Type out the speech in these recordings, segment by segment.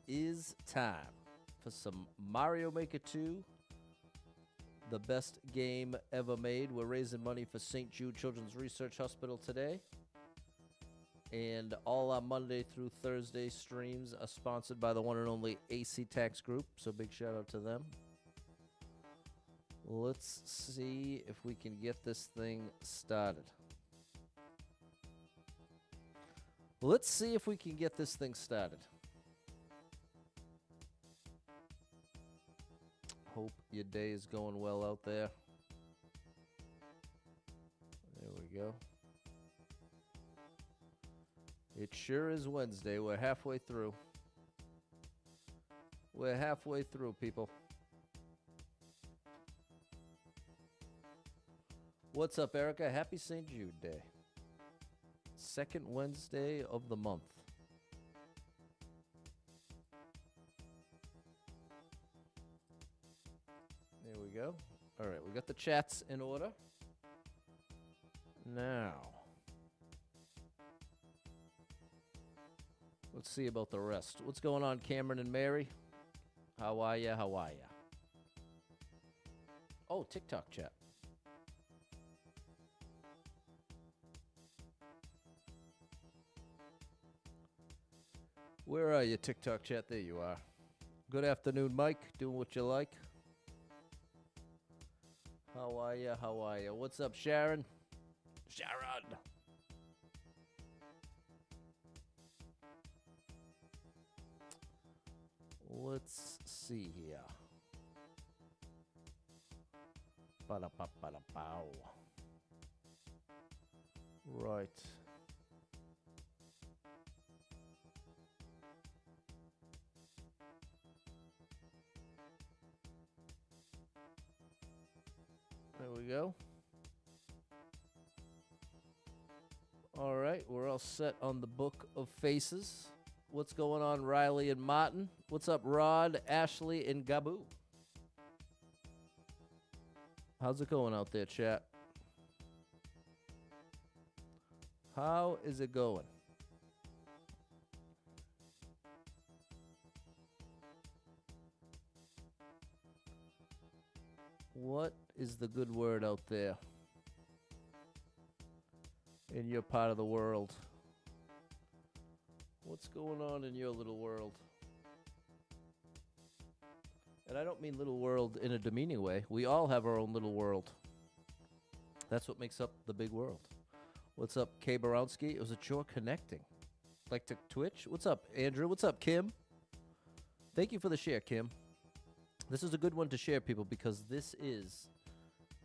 is time for some Mario Maker 2, the best game ever made. We're raising money for St. Jude Children's Research Hospital today. And all our Monday through Thursday streams are sponsored by the one and only AC Tax Group, so big shout out to them. Let's see if we can get this thing started. Let's see if we can get this thing started. Hope your day is going well out there. There we go. It sure is Wednesday. We're halfway through. We're halfway through, people. What's up, Erica? Happy St. Jude Day. Second Wednesday of the month. There we go. All right, we got the chats in order. Now, let's see about the rest. What's going on, Cameron and Mary? How are ya? How are ya? Oh, TikTok chat. Where are you, TikTok chat? There you are. Good afternoon, Mike. Doing what you like. How are ya? How are ya? What's up, Sharon? Sharon! Let's see here. Ba-da-ba-ba-da-bow. Right. There we go. All right, we're all set on the Book of Faces. What's going on, Riley and Martin? What's up, Rod, Ashley, and Gabu? How's it going out there, chat? How is it going? What is the good word out there in your part of the world? What's going on in your little world? And I don't mean little world in a demeaning way. We all have our own little world. That's what makes up the big world. What's up, Kay Borowski? It was a chore connecting. Like to Twitch? What's up, Andrew? What's up, Kim? Thank you for the share, Kim. This is a good one to share, people, because this is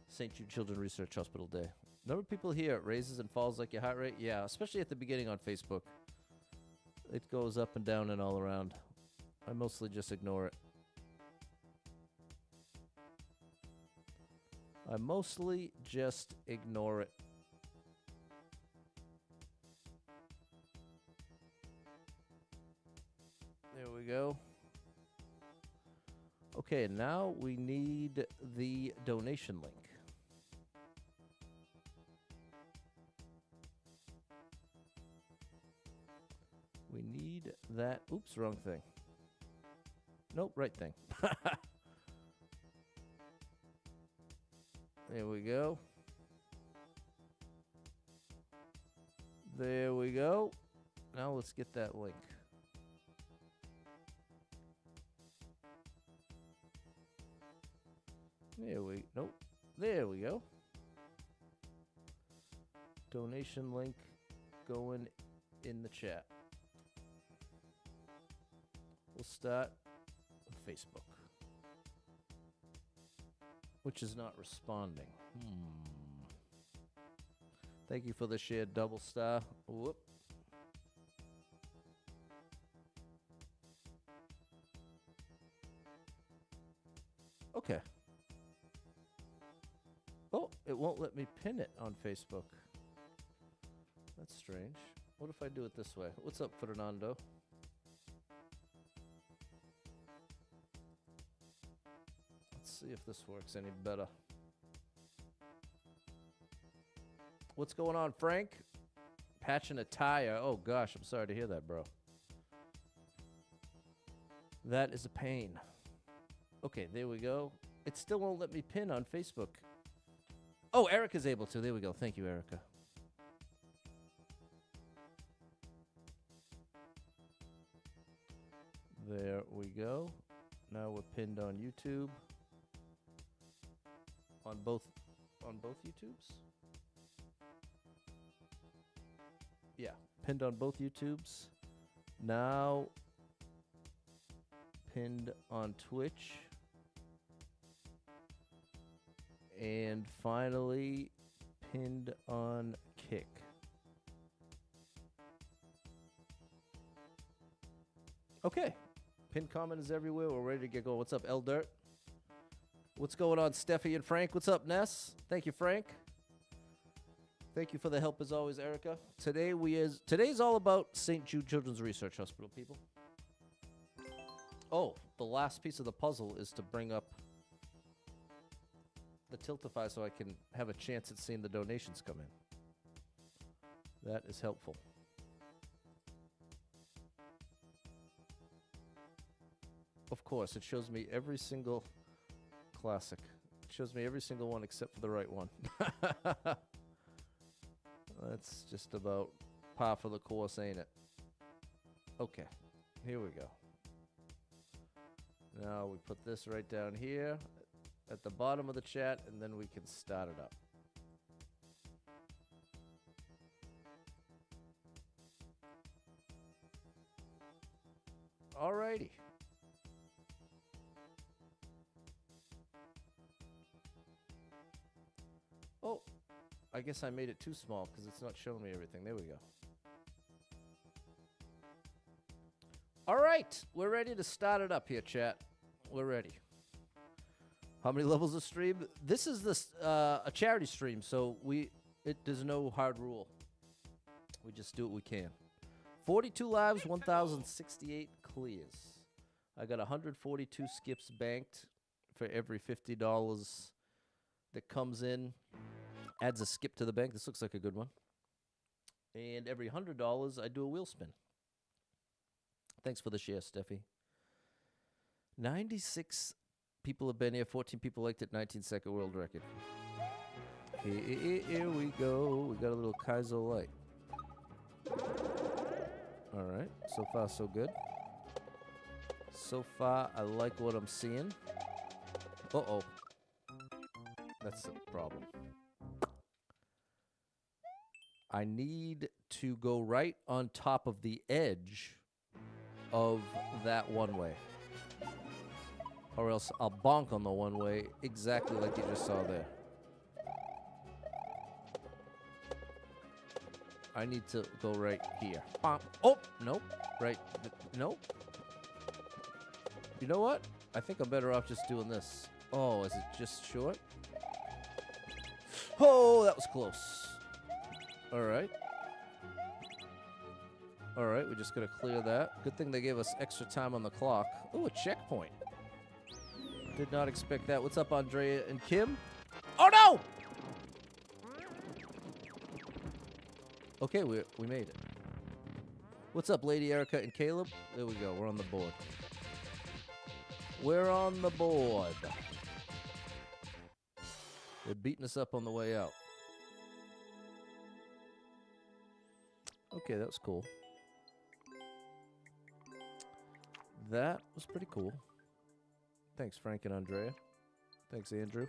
St. Jude Children's Research Hospital Day. Number of people here, it raises and falls like your heart rate. Yeah, especially at the beginning on Facebook. It goes up and down and all around. I mostly just ignore it. I mostly just ignore it. There we go. Okay, now we need the donation link. We need that. Oops, wrong thing. Nope, right thing. There we go. There we go. Now let's get that link. Nope. There we go. Donation link going in the chat. We'll start with Facebook, which is not responding. Thank you for the shared double star. Whoop. Okay. Oh, it won't let me pin it on Facebook. That's strange. What if I do it this way? What's up, Fernando? Let's see if this works any better. What's going on, Frank? Patching a tire. Oh, gosh, I'm sorry to hear that, bro. That is a pain. Okay, there we go. It still won't let me pin on Facebook. Oh, Erica's able to. There we go. Thank you, Erica. There we go. Now we're pinned on YouTube. On both YouTubes? Yeah, pinned on both YouTubes. Now pinned on Twitch. And finally pinned on Kick. Okay. Pinned comment is everywhere. We're ready to get going. What's up, L Dirt? What's going on, Steffi and Frank? What's up, Ness? Thank you, Frank. Thank you for the help as always, Erica. Today's all about St. Jude Children's Research Hospital, people. Oh, the last piece of the puzzle is to bring up the Tiltify so I can have a chance at seeing the donations come in. That is helpful. Of course, it shows me every single classic. It shows me every single one except for the right one. That's just about par for the course, ain't it? Okay, here we go. Now we put this right down here at the bottom of the chat, and then we can start it up. Alrighty. Oh, I guess I made it too small because it's not showing me everything. There we go. All right, we're ready to start it up here, chat. We're ready. How many levels of stream? This is a charity stream, so there's no hard rule. We just do what we can. 42 lives, 1,068 clears. I got 142 skips banked for every $50 that comes in. Adds a skip to the bank. This looks like a good one. And every $100, I do a wheel spin. Thanks for the share, Steffi. 96 people have been here. 14 people liked it. 19-second world record. Here we go. We got a little Kaizo light. All right. So far, so good. So far, I like what I'm seeing. Uh-oh. That's the problem. I need to go right on top of the edge of that one-way. Or else I'll bonk on the one-way exactly like you just saw there. I need to go right here. Bonk. Oh, nope. Right. Nope. You know what? I think I'm better off just doing this. Oh, is it just short? Oh, that was close. All right. All right, we just got to clear that. Good thing they gave us extra time on the clock. Oh, a checkpoint. Did not expect that. What's up, Andrea and Kim? Oh, no! Okay, we made it. What's up, Lady Erica and Caleb? There we go. We're on the board. We're on the board. They're beating us up on the way out. Okay, that was cool. That was pretty cool. Thanks, Frank and Andrea. Thanks, Andrew.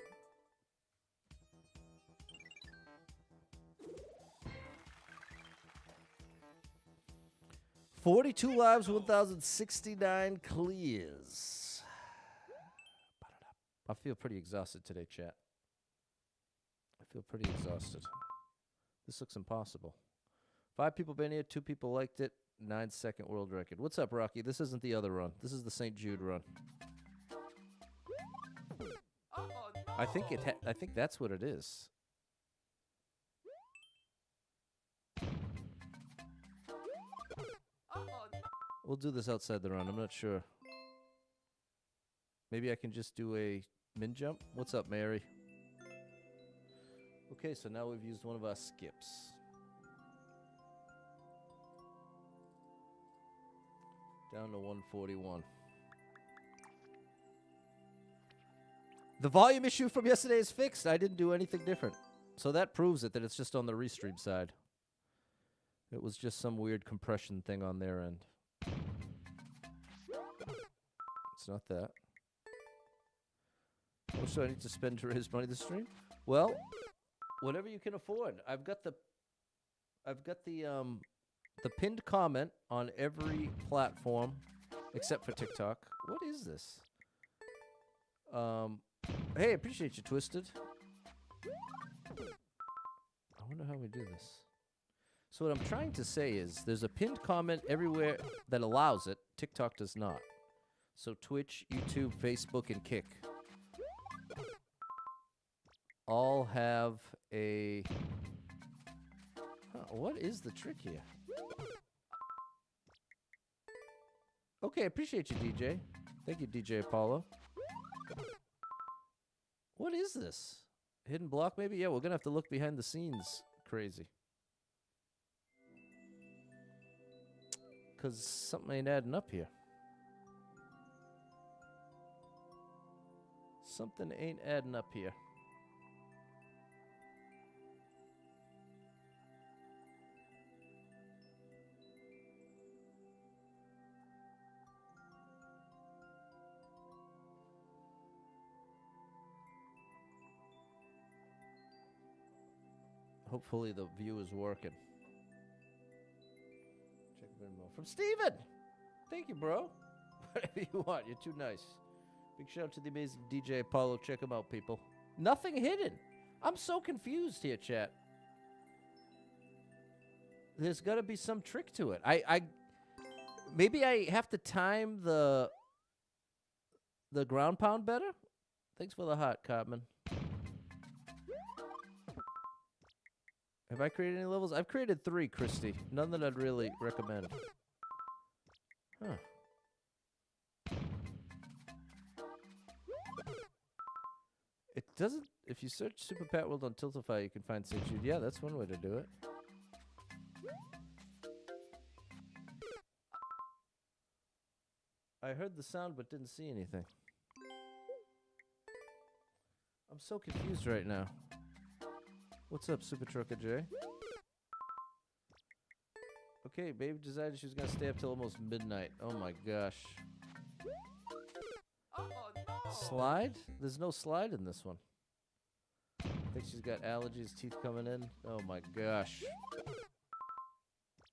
$42 lives, 1,069 clears. I feel pretty exhausted today, chat. I feel pretty exhausted. This looks impossible. 5 people been here, 2 people liked it. 9-second world record. What's up, Rocky? This isn't the other run. This is the St. Jude run. I think that's what it is. We'll do this outside the run. I'm not sure. Maybe I can just do a min jump. What's up, Mary? Okay, so now we've used one of our skips. Down to 141. The volume issue from yesterday is fixed. I didn't do anything different. So that proves it, that it's just on the restream side. It was just some weird compression thing on their end. It's not that. Oh, so I need to spend to raise money this stream? Well, whatever you can afford. I've got the pinned comment on every platform except for TikTok. What is this? Hey, appreciate you, Twisted. I wonder how we do this. So what I'm trying to say is there's a pinned comment everywhere that allows it. TikTok does not. So Twitch, YouTube, Facebook, and Kick all have a... what is the trick here? Okay, appreciate you, DJ. Thank you, DJ Apollo. What is this? Hidden block, maybe? Yeah, we're going to have to look behind the scenes. Crazy. Because something ain't adding up here. Something ain't adding up here. Hopefully the view is working. Check from Steven! Thank you, bro. Whatever you want. You're too nice. Big shout out to the amazing DJ Apollo. Check him out, people. Nothing hidden. I'm so confused here, chat. There's got to be some trick to it. Maybe I have to time the ground pound better? Thanks for the heart, Cartman. Have I created any levels? I've created 3, Christy. None that I'd really recommend. Huh. It doesn't... If you search Super Pat World on Tiltify, you can find St. Jude. Yeah, that's one way to do it. I heard the sound but didn't see anything. I'm so confused right now. What's up, Super Trucker J? Okay, baby decided she was gonna stay up till almost midnight. Oh my gosh. Oh, no. Slide? There's no slide in this one. I think she's got allergies, teeth coming in. Oh my gosh.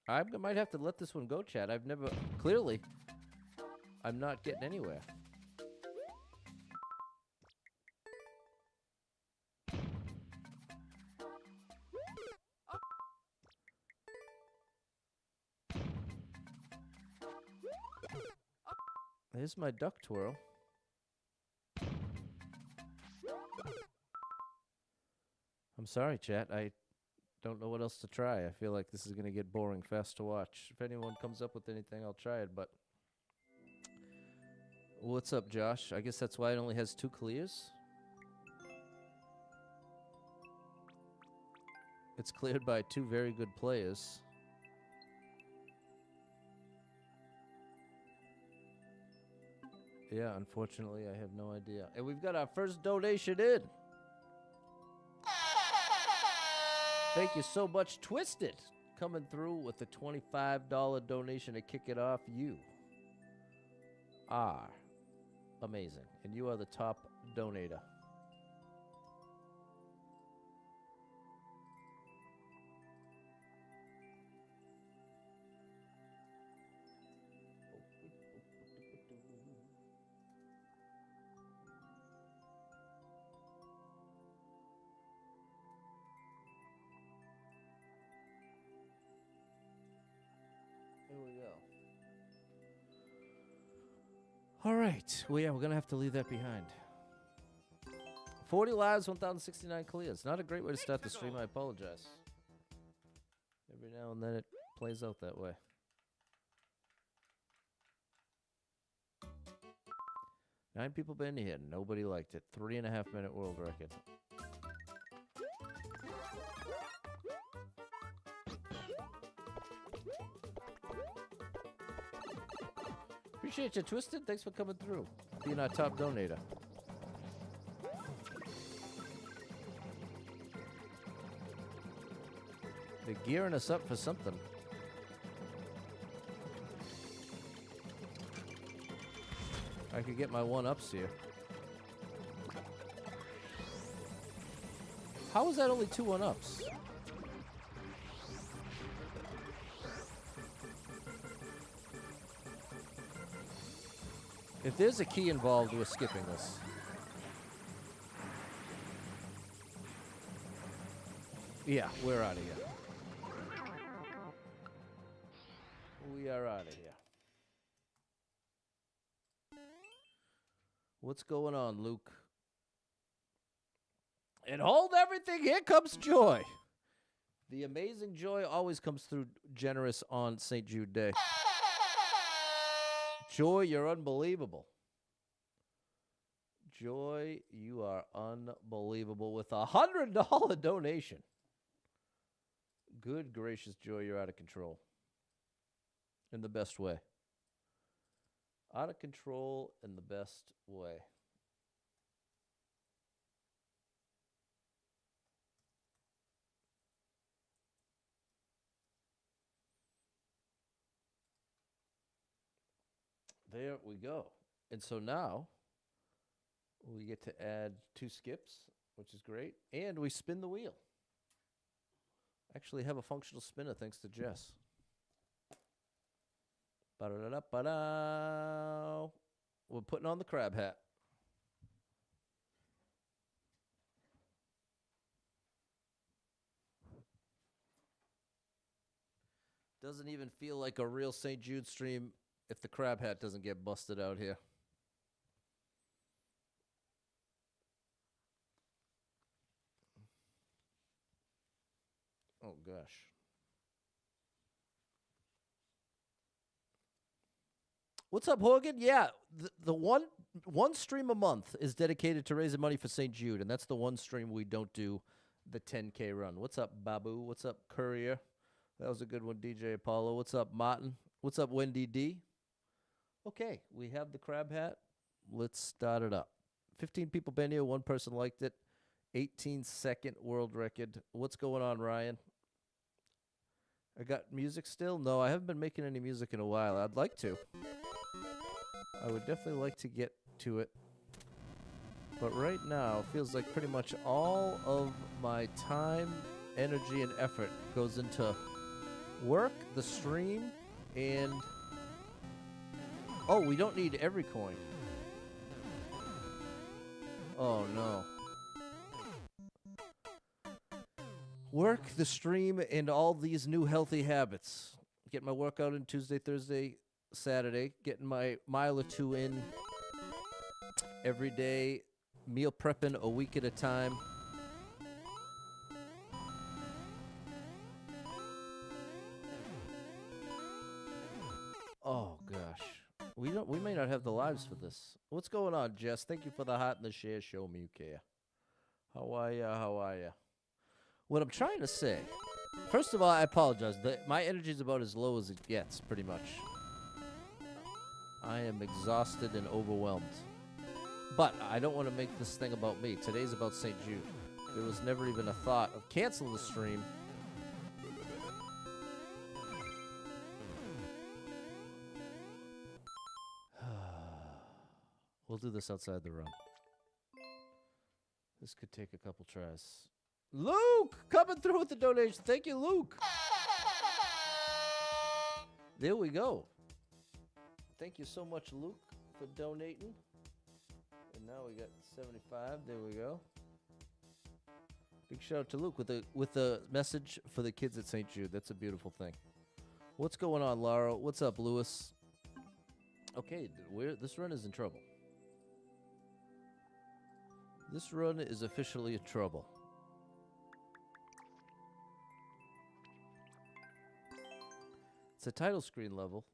I might have to let this one go, Chad. I've never... Clearly, I'm not getting anywhere. Here's my duck twirl. I'm sorry, chat. I don't know what else to try. I feel like this is going to get boring fast to watch. If anyone comes up with anything, I'll try it, but... What's up, Josh? I guess that's why it only has 2 clears. It's cleared by 2 very good players. Yeah, unfortunately, I have no idea. And we've got our first donation in. Thank you so much, Twisted, coming through with a $25 donation to kick it off. You are amazing, and you are the top donator. All right. Well, yeah, we're going to have to leave that behind. 40 lives, 1,069 clears. Not a great way to start the stream. I apologize. Every now and then it plays out that way. Nine people been here. Nobody liked it. 3.5 minute world record. Appreciate you, Twisted. Thanks for coming through. Being our top donator. They're gearing us up for something. I could get my 1-ups here. How is that only 2 1-ups? If there's a key involved, we're skipping this. Yeah, we're out of here. We are out of here. What's going on, Luke? And hold everything, here comes Joy. The amazing Joy always comes through generous on St. Jude Day. Joy, you're unbelievable. Joy, you are unbelievable with a $100 donation. Good gracious, Joy, you're out of control. In the best way. Out of control in the best way. There we go. And so now we get to add 2 skips, which is great. And we spin the wheel. Actually have a functional spinner thanks to Jess. Ba-da-da-da-ba-da. We're putting on the crab hat. Doesn't even feel like a real St. Jude stream if the crab hat doesn't get busted out here. Oh, gosh. What's up, Horgan? Yeah, the one stream a month is dedicated to raising money for St. Jude, and that's the one stream we don't do the 10K run. What's up, Babu? What's up, Courier? That was a good one, DJ Apollo. What's up, Martin? What's up, Wendy D? Okay, we have the crab hat. Let's start it up. 15 people been here. 1 person liked it. 18-second world record. What's going on, Ryan? I got music still? No, I haven't been making any music in a while. I'd like to. I would definitely like to get to it. But right now, it feels like pretty much all of my time, energy, and effort goes into work, the stream, and... Oh, we don't need every coin. Oh, no. Work, the stream, and all these new healthy habits. Get my workout in Tuesday, Thursday, Saturday. Getting my mile or 2 in every day. Meal prepping a week at a time. Oh, gosh. We may not have the lives for this. What's going on, Jess? Thank you for the heart and the share. Show me you care. How are ya? How are ya? What I'm trying to say, first of all, I apologize. My energy is about as low as it gets, pretty much. I am exhausted and overwhelmed. But I don't want to make this thing about me. Today's about St. Jude. There was never even a thought of canceling the stream. We'll do this outside the run. This could take a couple tries. Luke! Coming through with the donation. Thank you, Luke. There we go. Thank you so much, Luke, for donating. And now we got 75. There we go. Big shout out to Luke with the message for the kids at St. Jude. That's a beautiful thing. What's going on, Laura? What's up, Lewis? Okay, this run is in trouble. This run is officially in trouble. It's a title screen level.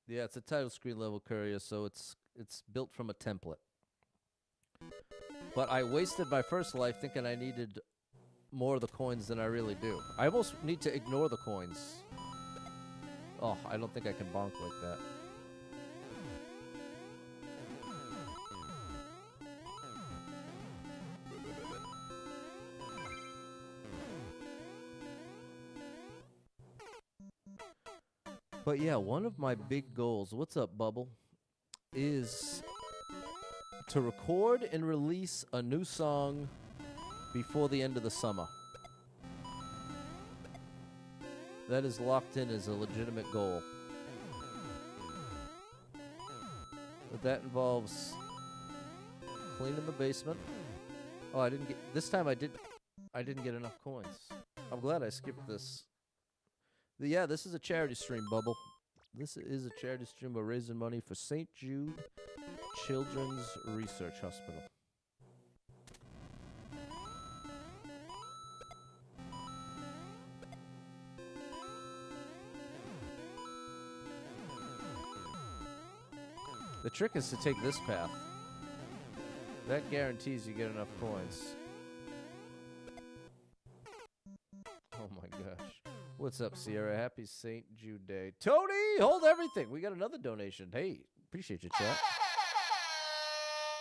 Yeah, it's a title screen level courier, so it's built from a template. But I wasted my first life thinking I needed more of the coins than I really do. I almost need to ignore the coins. Oh, I don't think I can bonk like that. But yeah, one of my big goals, what's up, Bubble, is to record and release a new song before the end of the summer. That is locked in as a legitimate goal. But that involves cleaning the basement. Oh, I didn't get this time. I didn't get enough coins. I'm glad I skipped this. Yeah, this is a charity stream, Bubble. This is a charity stream. We're raising money for St. Jude Children's Research Hospital. The trick is to take this path. That guarantees you get enough coins. Oh my gosh. What's up, Sierra? Happy St. Jude Day. Tony, hold everything. We got another donation. Hey, appreciate you, chat.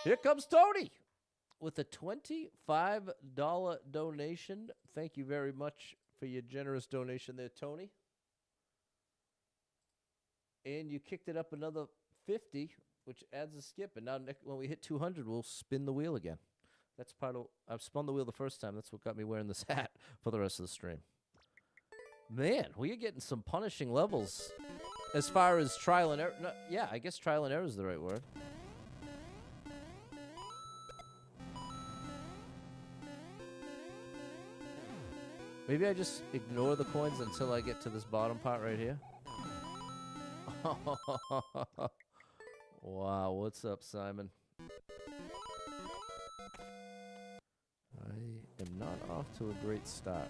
Here comes Tony with a $25 donation. Thank you very much for your generous donation there, Tony. And you kicked it up another 50, which adds a skip. And now when we hit 200, we'll spin the wheel again. That's part of... I've spun the wheel the first time. That's what got me wearing this hat for the rest of the stream. Man, we are getting some punishing levels as far as trial and error. No, yeah, I guess trial and error is the right word. Maybe I just ignore the coins until I get to this bottom part right here. Wow, what's up, Simon? I am not off to a great start.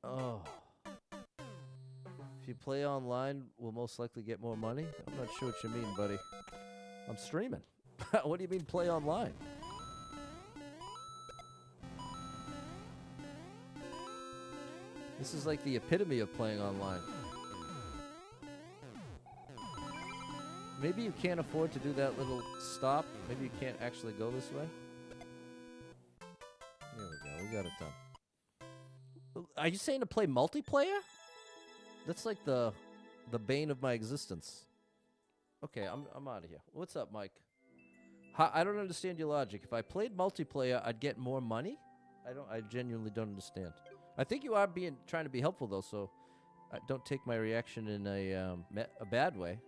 Oh. If you play online, we'll most likely get more money? I'm not sure what you mean, buddy. I'm streaming. What do you mean play online? This is like the epitome of playing online. Maybe you can't afford to do that little stop. Maybe you can't actually go this way. Here we go. We got it done. Are you saying to play multiplayer? That's like the bane of my existence. Okay, I'm out of here. What's up, Mike? I don't understand your logic. If I played multiplayer, I'd get more money? I genuinely don't understand. I think you are trying to be helpful though, so don't take my reaction in a bad way.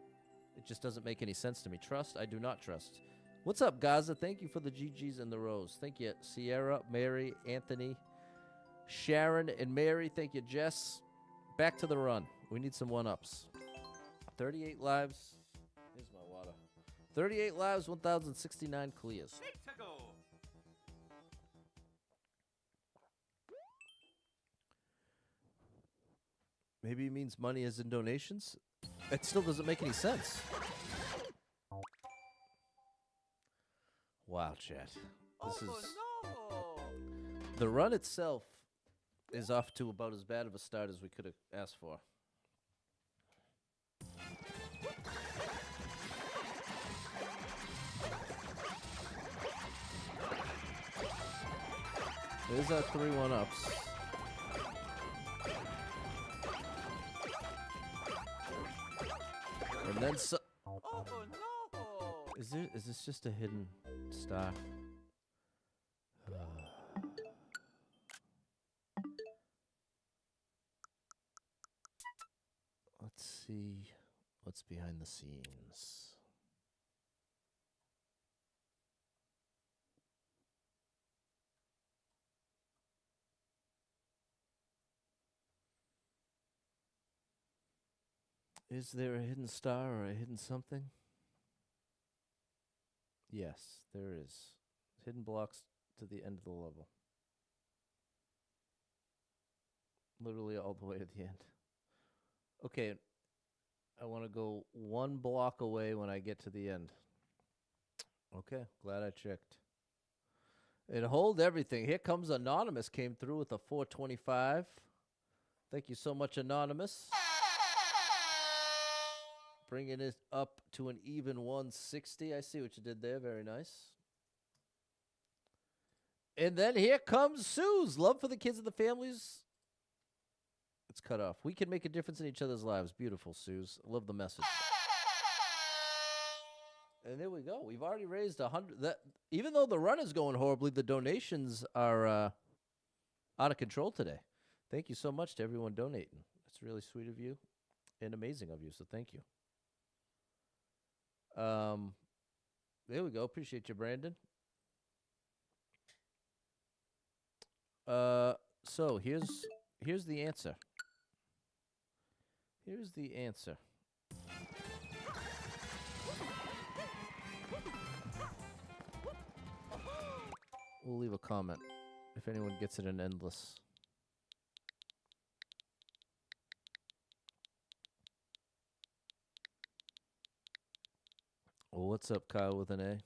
It just doesn't make any sense to me. Trust? I do not trust. What's up, Gaza? Thank you for the GGs and the rose. Thank you, Sierra, Mary, Anthony, Sharon, and Mary. Thank you, Jess. Back to the run. We need some one-ups. 38 lives. Here's my water. 38 lives, 1,069 clears. Maybe it means money as in donations? It still doesn't make any sense. Wow, chat. This is... No! The run itself is off to about as bad of a start as we could have asked for. There's our 3 1-ups. And then so... Oh, no! Is this just a hidden star? Let's see what's behind the scenes. Is there a hidden star or a hidden something? Yes, there is. Hidden blocks to the end of the level. Literally all the way to the end. Okay, I want to go 1 block away when I get to the end. Okay, glad I checked. And hold everything. Here comes Anonymous, came through with a 425. Thank you so much, Anonymous. Bringing it up to an even 160. I see what you did there. Very nice. And then here comes Sue's. Love for the kids and the families. It's cut off. We can make a difference in each other's lives. Beautiful, Sue's. Love the message. And there we go. We've already raised 100. That even though the run is going horribly, the donations are out of control today. Thank you so much to everyone donating. It's really sweet of you and amazing of you. So thank you. There we go. Appreciate you, Brandon. So here's the answer. Here's the answer. We'll leave a comment if anyone gets it in endless. Well, what's up, Kyle with an A?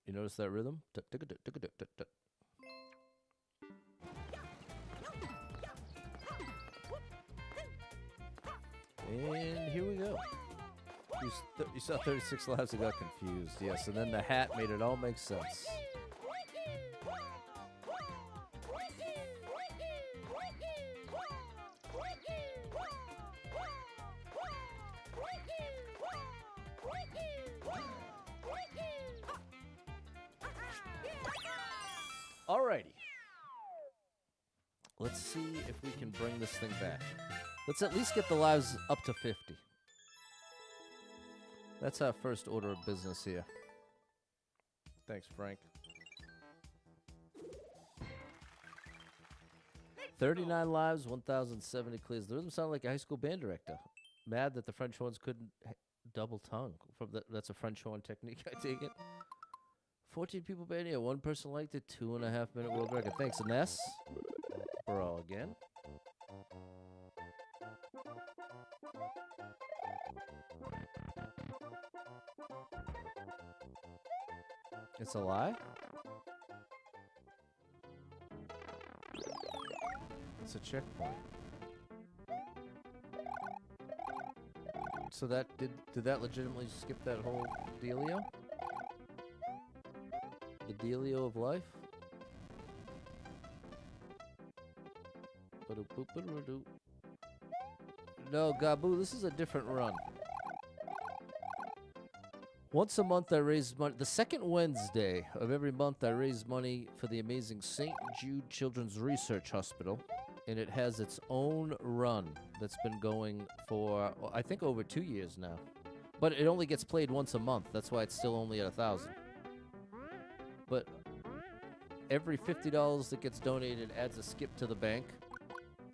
You notice that rhythm? And here we go. You saw 36 lives and got confused. Yes, and then the hat made it all make sense. Alrighty. Let's see if we can bring this thing back. Let's at least get the lives up to 50. That's our first order of business here. Thanks, Frank. 39 lives, 1,070 clears. The rhythm sounded like a high school band director. Mad that the French horns couldn't double tongue. That's a French horn technique, I take it. 14 people band here. One person liked it. 2.5 minute world record. Thanks, Ines. Bro, again. It's a lie? It's a checkpoint. So that did that legitimately skip that whole dealio? The dealio of life? No, Gabu, this is a different run. Once a month I raise money. The second Wednesday of every month I raise money for the amazing St. Jude Children's Research Hospital. And it has its own run that's been going for, well, I think, over 2 years now. But it only gets played once a month. That's why it's still only at 1,000. But every $50 that gets donated adds a skip to the bank.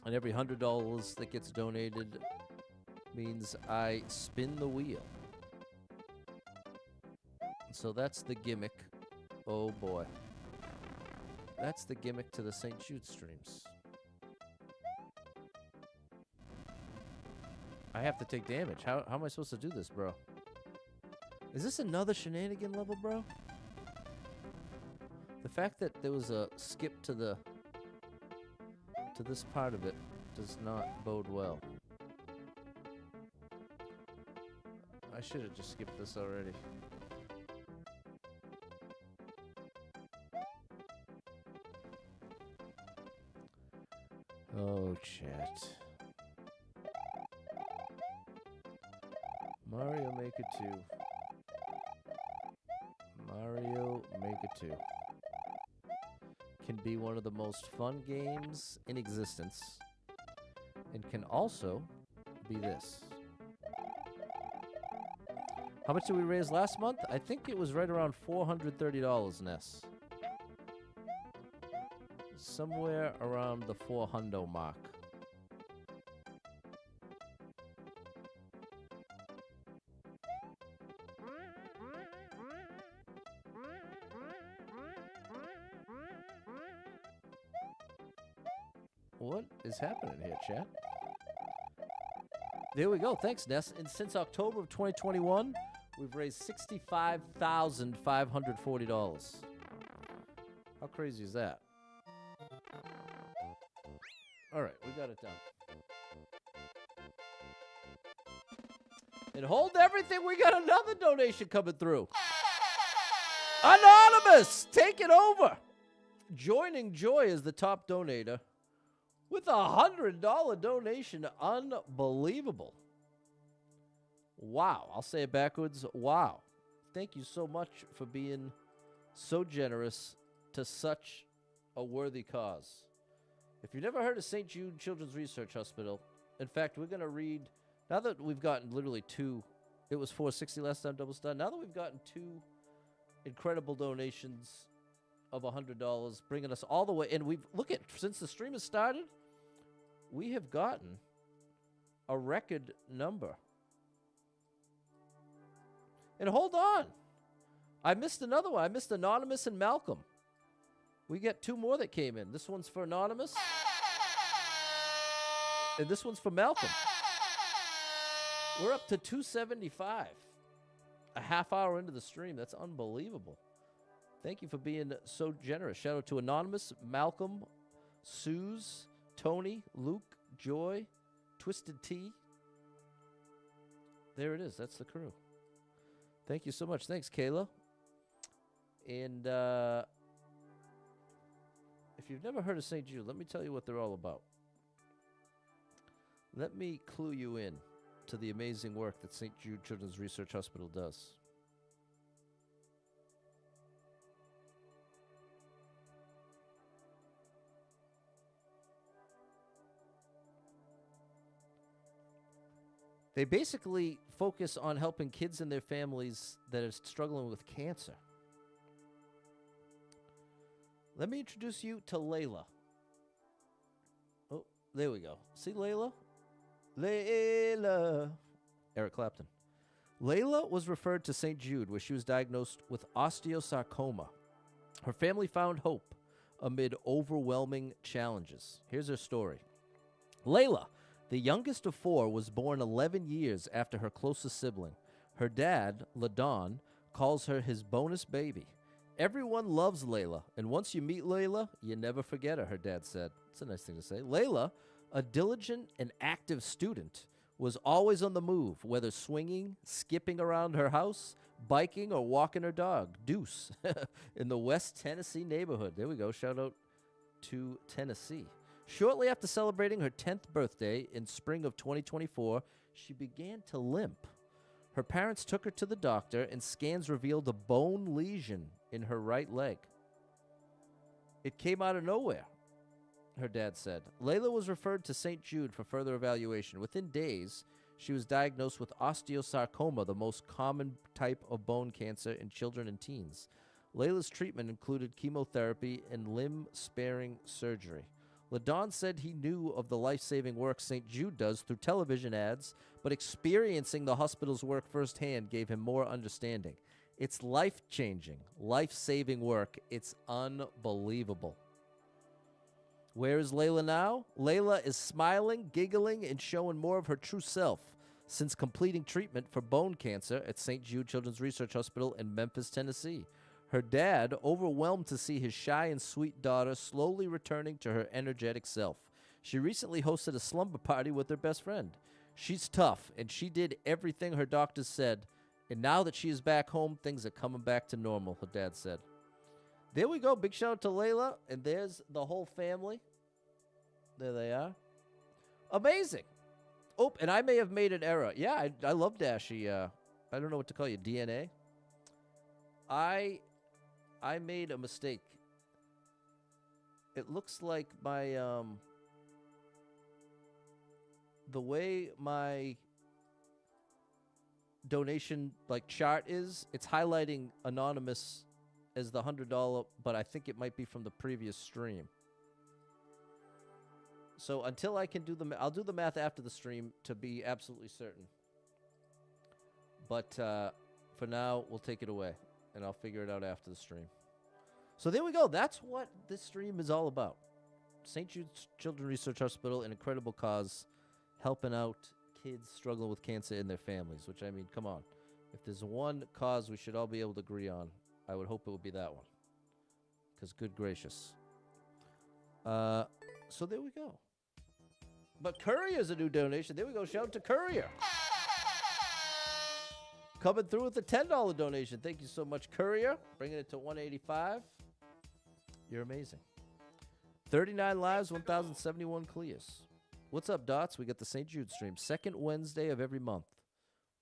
And every $100 that gets donated means I spin the wheel. So that's the gimmick. Oh boy. That's the gimmick to the St. Jude streams. I have to take damage. How am I supposed to do this, bro? Is this another shenanigan level, bro? The fact that there was a skip to this part of it does not bode well. I should have just skipped this already. Oh, chat. Mario Maker 2. Mario Maker 2 can be one of the most fun games in existence and can also be this. How much did we raise last month? I think it was right around $430, Ness. Somewhere around the 400 mark. What is happening here, chat? There we go. Thanks, Ness. And since October of 2021, We've raised $65,540. How crazy is that? All right, we got it done. And hold everything, we got another donation coming through. Anonymous, take it over. Joining Joy as the top donator with a $100 donation. Unbelievable. Wow. I'll say it backwards. Wow. Thank you so much for being so generous to such a worthy cause. If you've never heard of St. Jude Children's Research Hospital, in fact, we're going to read, now that we've gotten literally two, it was $460 last time, double star. Now that we've gotten two incredible donations of $100, bringing us all the way. And we've, look at, since the stream has started, we have gotten a record number. And hold on. I missed another one. I missed Anonymous and Malcolm. We got two more that came in. This one's for Anonymous. And this one's for Malcolm. We're up to 275. A half hour into the stream. That's unbelievable. Thank you for being so generous. Shout out to Anonymous, Malcolm, Suze, Tony, Luke, Joy, Twisted Tea. There it is. That's the crew. Thank you so much. Thanks, Kayla. And if you've never heard of St. Jude, let me tell you what they're all about. Let me clue you in to the amazing work that St. Jude Children's Research Hospital does. They basically focus on helping kids and their families that are struggling with cancer. Let me introduce you to Layla. Oh, there we go. See Layla? Layla. Eric Clapton. Layla was referred to St. Jude, where she was diagnosed with osteosarcoma. Her family found hope amid overwhelming challenges. Here's her story. Layla, the youngest of four, was born 11 years after her closest sibling. Her dad, LaDon, calls her his bonus baby. Everyone loves Layla, and once you meet Layla, you never forget her, her dad said. It's a nice thing to say. Layla, a diligent and active student, was always on the move, whether swinging, skipping around her house, biking, or walking her dog, Deuce, in the West Tennessee neighborhood. There we go. Shout out to Tennessee. Shortly after celebrating her 10th birthday in spring of 2024, she began to limp. Her parents took her to the doctor, and scans revealed a bone lesion in her right leg. It came out of nowhere, her dad said. Layla was referred to St. Jude for further evaluation. Within days, she was diagnosed with osteosarcoma, the most common type of bone cancer in children and teens. Layla's treatment included chemotherapy and limb-sparing surgery. LaDon said he knew of the life-saving work St. Jude does through television ads, but experiencing the hospital's work firsthand gave him more understanding. It's life-changing, life-saving work. It's unbelievable. Where is Layla now? Layla is smiling, giggling, and showing more of her true self since completing treatment for bone cancer at St. Jude Children's Research Hospital in Memphis, Tennessee. Her dad, overwhelmed to see his shy and sweet daughter slowly returning to her energetic self. She recently hosted a slumber party with her best friend. She's tough, and she did everything her doctors said. And now that she is back home, things are coming back to normal, her dad said. There we go. Big shout out to Layla. And there's the whole family. There they are. Amazing. Oh, and I may have made an error. Yeah, I love Dashy. I don't know what to call you. DNA. I made a mistake. It looks like my the way my donation chart is, it's highlighting Anonymous as the $100, but I think it might be from the previous stream. So until I can do I'll do the math after the stream to be absolutely certain. But for now, we'll take it away, and I'll figure it out after the stream. So there we go. That's what this stream is all about. St. Jude's Children's Research Hospital, an incredible cause, helping out kids struggling with cancer and their families, which, I mean, come on. If there's one cause we should all be able to agree on, I would hope it would be that one. Because good gracious. So there we go. But Courier's a new donation. There we go. Shout out to Courier. Coming through with a $10 donation. Thank you so much, Courier. Bringing it to $185. You're amazing. 39 lives, 1,071 clears. What's up, Dots? We got the St. Jude stream. Second Wednesday of every month.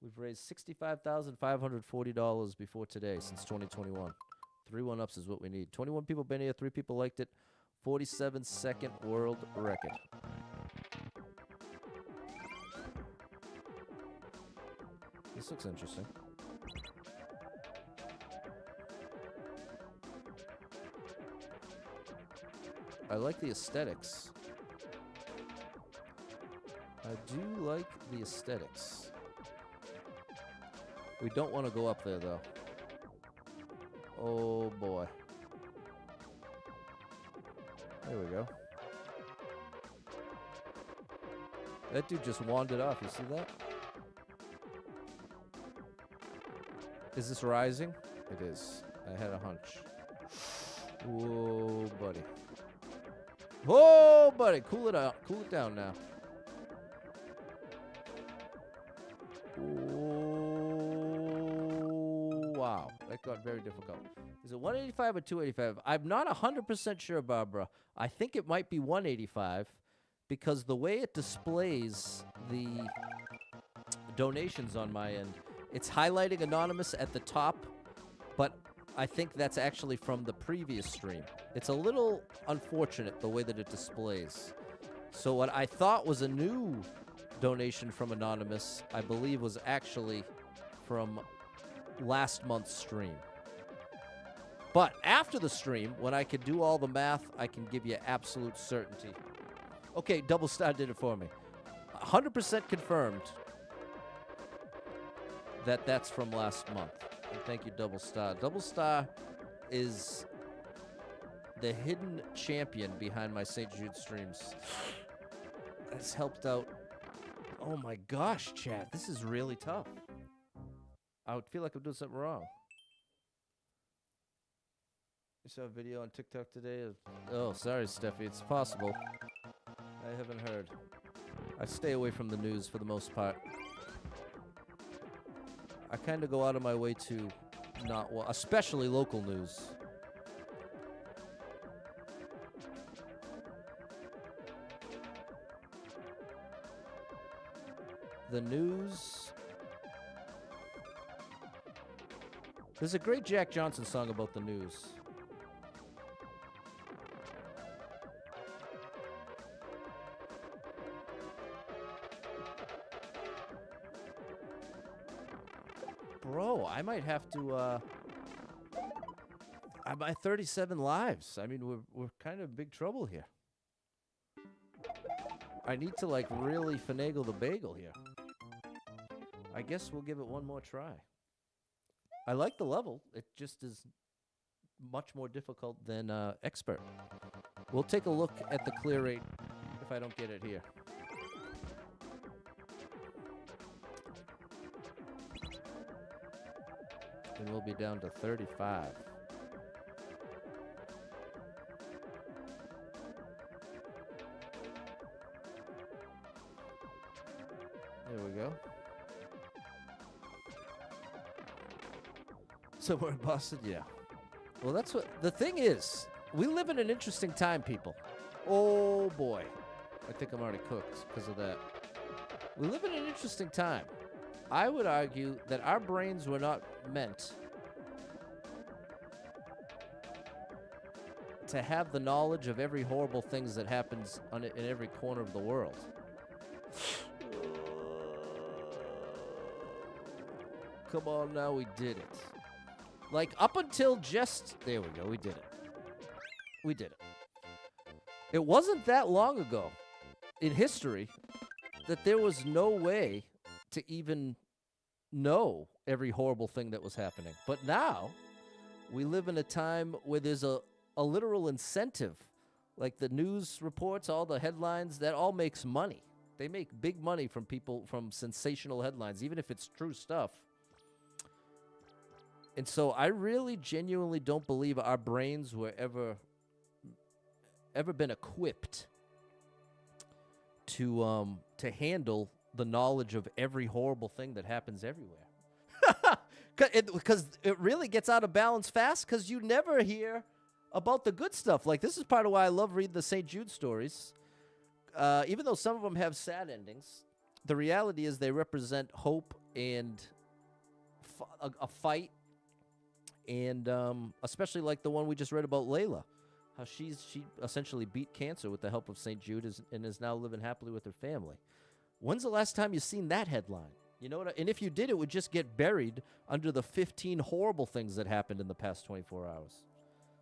We've raised $65,540 before today since 2021. 3 1-ups is what we need. 21 people been here. 3 people liked it. 47-second world record. This looks interesting. I like the aesthetics. I do like the aesthetics. We don't want to go up there, though. Oh, boy. There we go. That dude just wandered off. You see that? Is this rising? It is. I had a hunch. Whoa, buddy. Whoa, buddy. Cool it out. Cool it down now. Whoa, wow. That got very difficult. Is it 185 or 285? I'm not 100% sure, Barbara. I think it might be 185 because the way it displays the donations on my end, it's highlighting anonymous at the top, but I think that's actually from the previous stream. It's a little unfortunate the way that it displays. So what I thought was a new donation from anonymous, I believe was actually from last month's stream. But after the stream, when I can do all the math, I can give you absolute certainty. Okay, Double Star did it for me. 100% confirmed that that's from last month. And thank you, Double Star. Double Star is the hidden champion behind my St. Jude streams. That's helped out. Oh my gosh, chat. This is really tough. I would feel like I'm doing something wrong. You saw a video on TikTok today of... Oh, sorry, Steffi. It's possible. I haven't heard. I stay away from the news for the most part. I kind of go out of my way to not... Well, especially local news. The news... There's a great Jack Johnson song about the news. Bro, I might have to, I'm at 37 lives. I mean, we're kind of in big trouble here. I need to, like, really finagle the bagel here. I guess we'll give it one more try. I like the level. It just is much more difficult than expert. We'll take a look at the clear rate if I don't get it here. And we'll be down to 35. There we go. So we're in Boston? Yeah. Well, that's what... The thing is, we live in an interesting time, people. Oh, boy. I think I'm already cooked because of that. We live in an interesting time. I would argue that our brains were not meant to have the knowledge of every horrible things that happens in every corner of the world. Come on now, we did it. Like, up until just... There we go, we did it. We did it. It wasn't that long ago in history that there was no way to even know every horrible thing that was happening. But now, we live in a time where there's a literal incentive. Like the news reports, all the headlines, that all makes money. They make big money from people, from sensational headlines, even if it's true stuff. And so I really genuinely don't believe our brains were ever been equipped to handle the knowledge of every horrible thing that happens everywhere. Because it really gets out of balance fast because you never hear about the good stuff. Like, this is part of why I love reading the St. Jude stories. Even though some of them have sad endings, the reality is they represent hope and a fight. And especially like the one we just read about Layla, how she essentially beat cancer with the help of St. Jude and is now living happily with her family. When's the last time you seen that headline? You know what? And if you did, it would just get buried under the 15 horrible things that happened in the past 24 hours.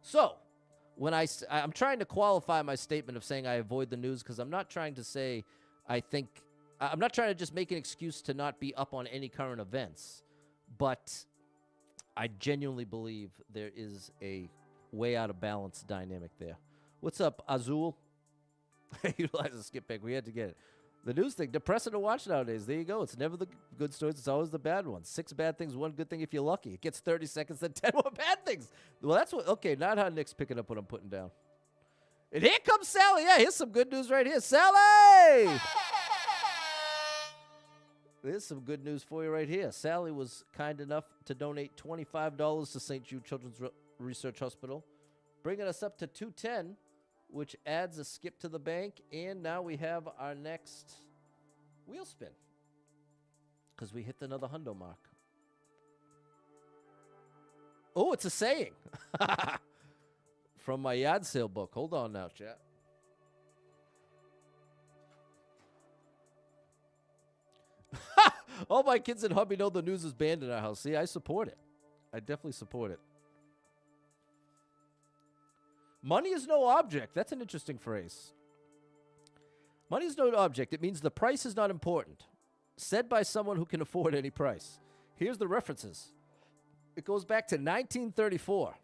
So when I'm trying to qualify my statement of saying I avoid the news, because I'm not trying to say I'm not trying to just make an excuse to not be up on any current events, but I genuinely believe there is a way out of balance dynamic there. What's up, Azul? Utilize a skip pick. We had to get it. The news thing, depressing to watch nowadays. There you go. It's never the good stories. It's always the bad ones. 6 bad things, 1 good thing if you're lucky. It gets 30 seconds, then 10 more bad things. Well, that's what. Okay, not how Nick's picking up what I'm putting down. And here comes Sally. Yeah, here's some good news right here. Sally! There's some good news for you right here. Sally was kind enough to donate $25 to St. Jude Children's Research Hospital, bringing us up to $210, which adds a skip to the bank. And now we have our next wheel spin because we hit another hundo mark. Oh, it's a saying from my yard sale book. Hold on now, chat. All my kids and hubby know the news is banned in our house. See, I support it. I definitely support it. Money is no object. That's an interesting phrase. Money is no object. It means the price is not important. Said by someone who can afford any price. Here's the references. It goes back to 1934.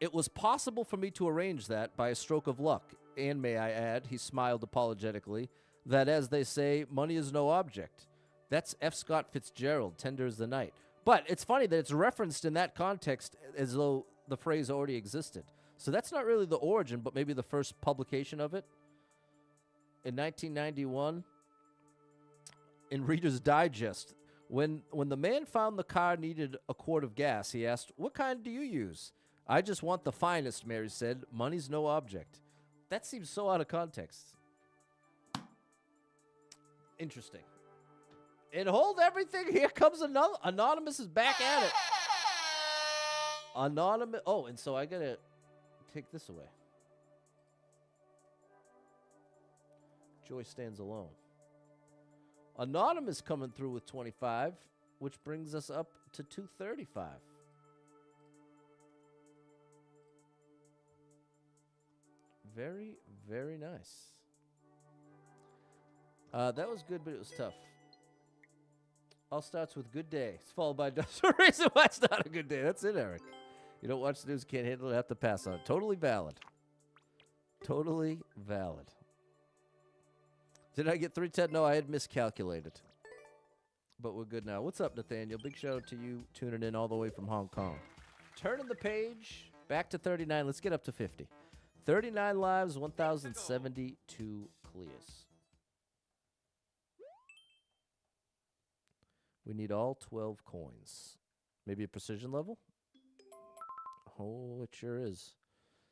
It was possible for me to arrange that by a stroke of luck. And may I add, he smiled apologetically, that as they say, money is no object. That's F. Scott Fitzgerald, Tender as the Night. But it's funny that it's referenced in that context as though the phrase already existed. So that's not really the origin, but maybe the first publication of it. In 1991, in Reader's Digest, when the man found the car needed a quart of gas, he asked, "What kind do you use?" "I just want the finest," Mary said. "Money's no object." That seems so out of context. Interesting. And hold everything. Here comes another. Anonymous is back at it. Anonymous. Oh, and so I got to take this away. Joy stands alone. Anonymous coming through with 25, which brings us up to 235. Very, very nice. That was good, but it was tough. All starts with good day. It's followed by the reason why it's not a good day. That's it, Eric. You don't watch the news, can't handle it, have to pass on it. Totally valid. Totally valid. Did I get 310? No, I had miscalculated. But we're good now. What's up, Nathaniel? Big shout out to you tuning in all the way from Hong Kong. Turning the page, back to 39. Let's get up to 50. 39 lives, 1,072 clears. We need all 12 coins. Maybe a precision level? Oh, it sure is.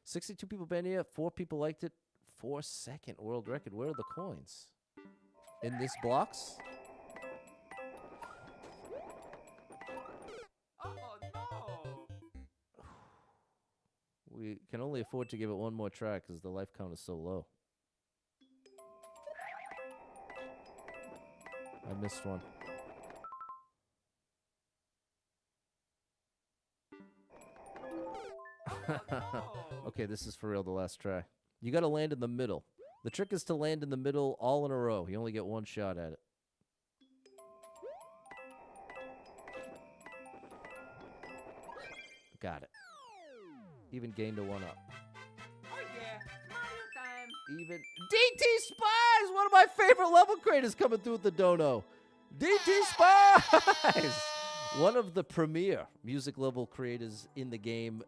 62 people been here. 4 people liked it. 4-second world record. Where are the coins? In this box? Oh, no! We can only afford to give it one more try because the life count is so low. I missed one. Okay, this is for real, the last try. You got to land in the middle. The trick is to land in the middle all in a row. You only get one shot at it. Got it. Even gained a 1-up. Oh yeah, Mario time! Even DT Spies! One of my favorite level creators coming through with the dono. DT Spies! One of the premier music level creators in the game,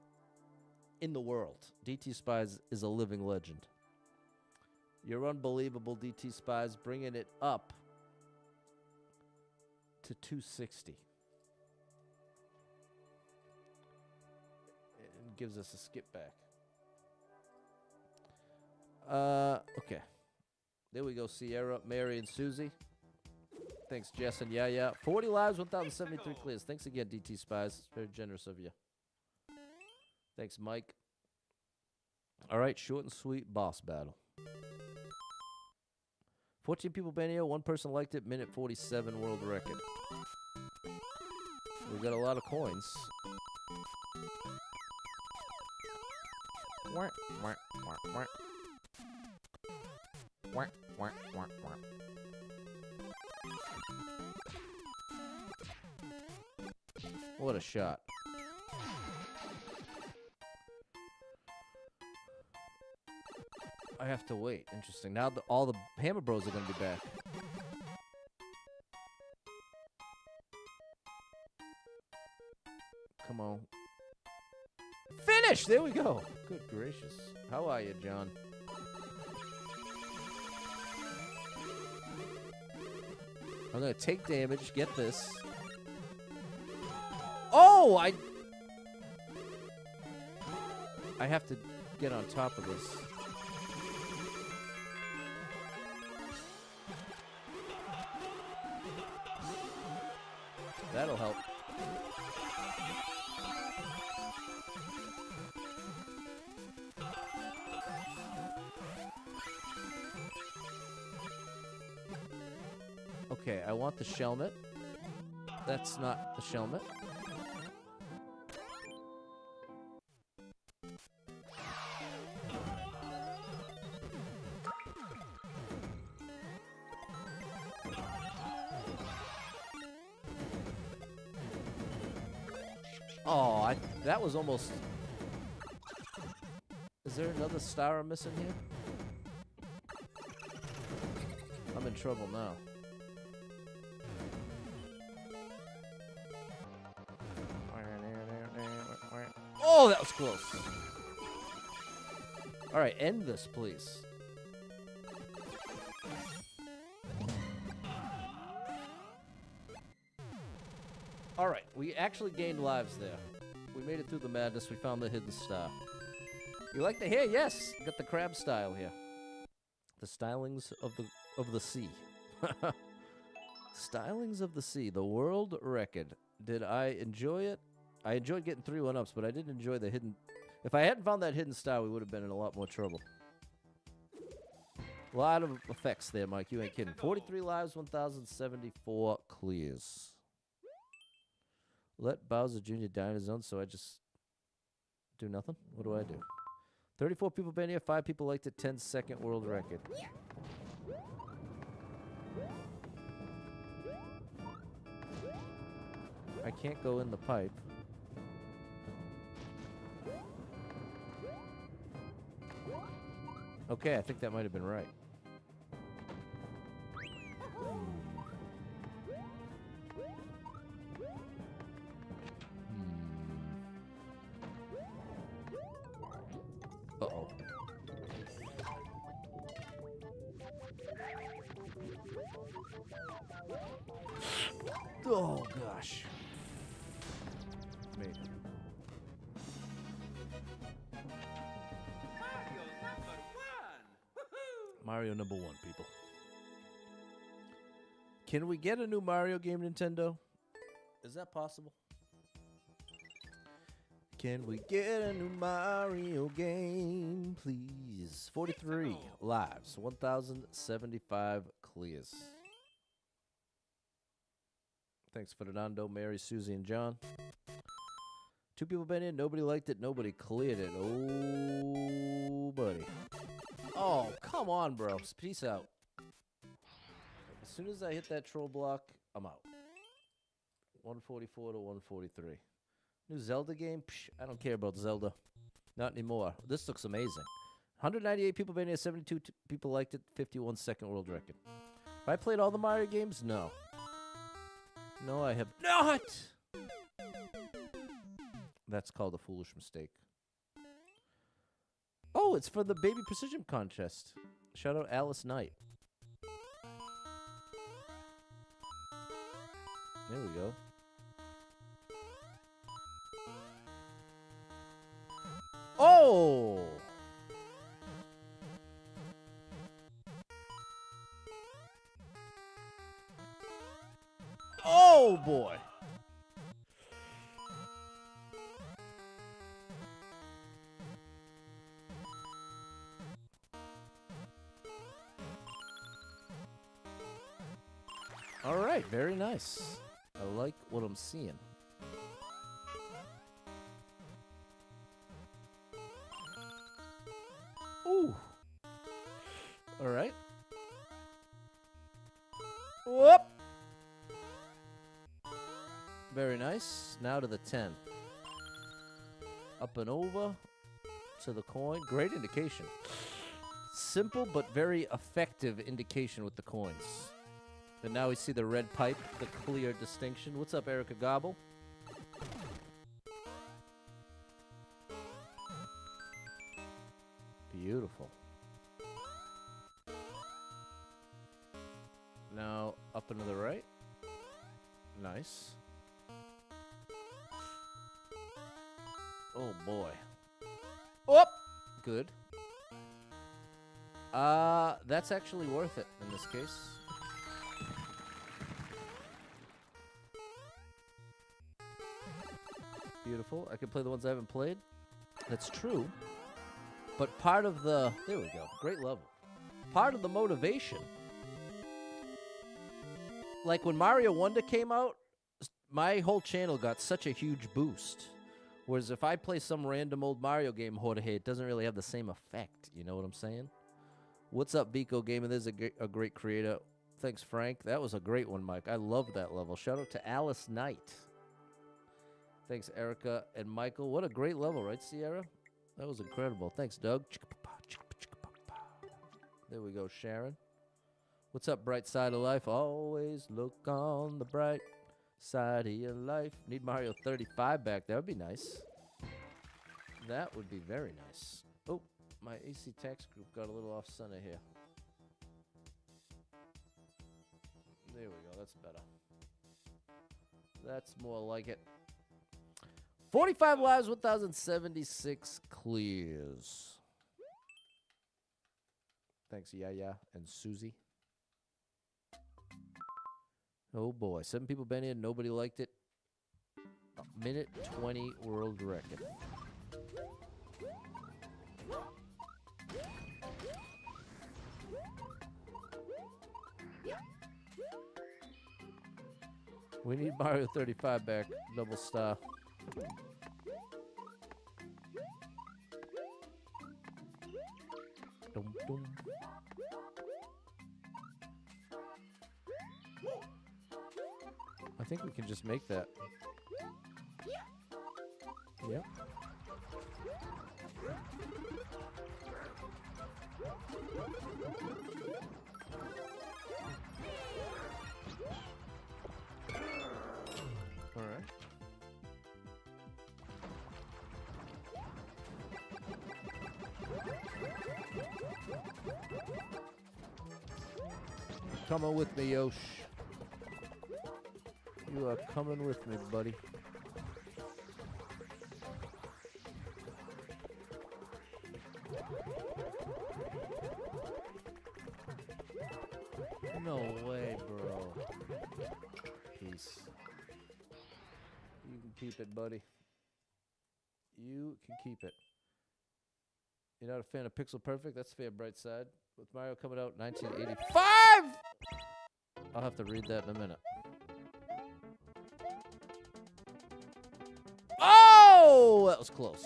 in the world. DT Spies is a living legend. You're unbelievable, DT Spies, bringing it up to 260. It gives us a skip back. Okay. There we go, Sierra, Mary, and Susie. Thanks, Jess and Yaya. 40 lives, 1,073 clears. Thanks again, DT Spies. It's very generous of you. Thanks, Mike. All right, short and sweet boss battle. 14 people been here. One person liked it. Minute 47 world record. We got a lot of coins. Wah, wah, wah, wah. Wah, wah, wah, wah. What a shot. I have to wait. Interesting. Now all the Hammer Bros are going to be back. Come on. Finish! There we go. Good gracious. How are you, John? I'm going to take damage. Get this. Oh, I have to get on top of this. That'll help. Okay, I want the Shelmet. That's not the Shelmet. Oh, that was almost... Is there another star I'm missing here? I'm in trouble now. Oh, that was close. All right, end this, please. All right, we actually gained lives there. We made it through the madness. We found the hidden star. You like the hair? Yes. You got the crab style here. The stylings of the sea. Stylings of the sea. The world record. Did I enjoy it? I enjoyed getting 3 1-ups, but I didn't enjoy the hidden... If I hadn't found that hidden star, we would have been in a lot more trouble. A lot of effects there, Mike. You ain't kidding. 43 lives, 1,074 clears. Let Bowser Jr. die in his own, so I just do nothing? What do I do? 34 people been here, 5 people liked it, 10-second world record. I can't go in the pipe. Okay, I think that might have been right. Uh-oh. Oh, gosh. Made it. Mario number 1, people. Can we get a new Mario game, Nintendo? Is that possible? Can we get a new Mario game, please? 43 lives, 1,075 clears. Thanks, Fernando, Mary, Susie, and John. 2 people been in. Nobody liked it. Nobody cleared it. Oh, buddy. Oh, come on, bro. Peace out. As soon as I hit that troll block, I'm out. 144 to 143. New Zelda game? Psh, I don't care about Zelda. Not anymore. This looks amazing. 198 people been here. 72 people liked it. 51-second world record. Have I played all the Mario games? No. No, I have not. That's called a foolish mistake. Oh, it's for the baby precision contest. Shout out Alice Knight. There we go. Oh! Oh, boy. All right, very nice. I like what I'm seeing. Ooh. All right. Whoop. Very nice. Now to the 10. Up and over to the coin. Great indication. Simple but very effective indication with the coins. And now we see the red pipe, the clear distinction. What's up, Erica Gobble? Beautiful. Now up and to the right. Nice. Oh boy. Whoop! Good. That's actually worth it in this case. Beautiful. I can play the ones I haven't played. That's true. But part of the... There we go. Great level. Part of the motivation... Like when Mario Wonder came out, my whole channel got such a huge boost. Whereas if I play some random old Mario game, Jorge, it doesn't really have the same effect. You know what I'm saying? What's up, Biko Gaming? This is a great creator. Thanks, Frank. That was a great one, Mike. I love that level. Shout out to Alice Knight. Thanks, Erica and Michael. What a great level, right, Sierra? That was incredible. Thanks, Doug. There we go, Sharon. What's up, bright side of life? Always look on the bright side of your life. Need Mario 35 back. That would be nice. That would be very nice. Oh, my AC tax group got a little off center here. There we go. That's better. That's more like it. 45 lives, 1,076 clears. Thanks, Yaya and Susie. Oh boy, 7 people been in, nobody liked it. A minute 20 world record. We need Mario 35 back, double star. Dum, dum. I think we can just make that. Yep. All right. Come on with me, Yosh. You are coming with me, buddy. No way, bro. Peace. You can keep it, buddy. You can keep it. You're not a fan of Pixel Perfect? That's fair, bright side. With Mario coming out in 1985! I'll have to read that in a minute. Oh, that was close.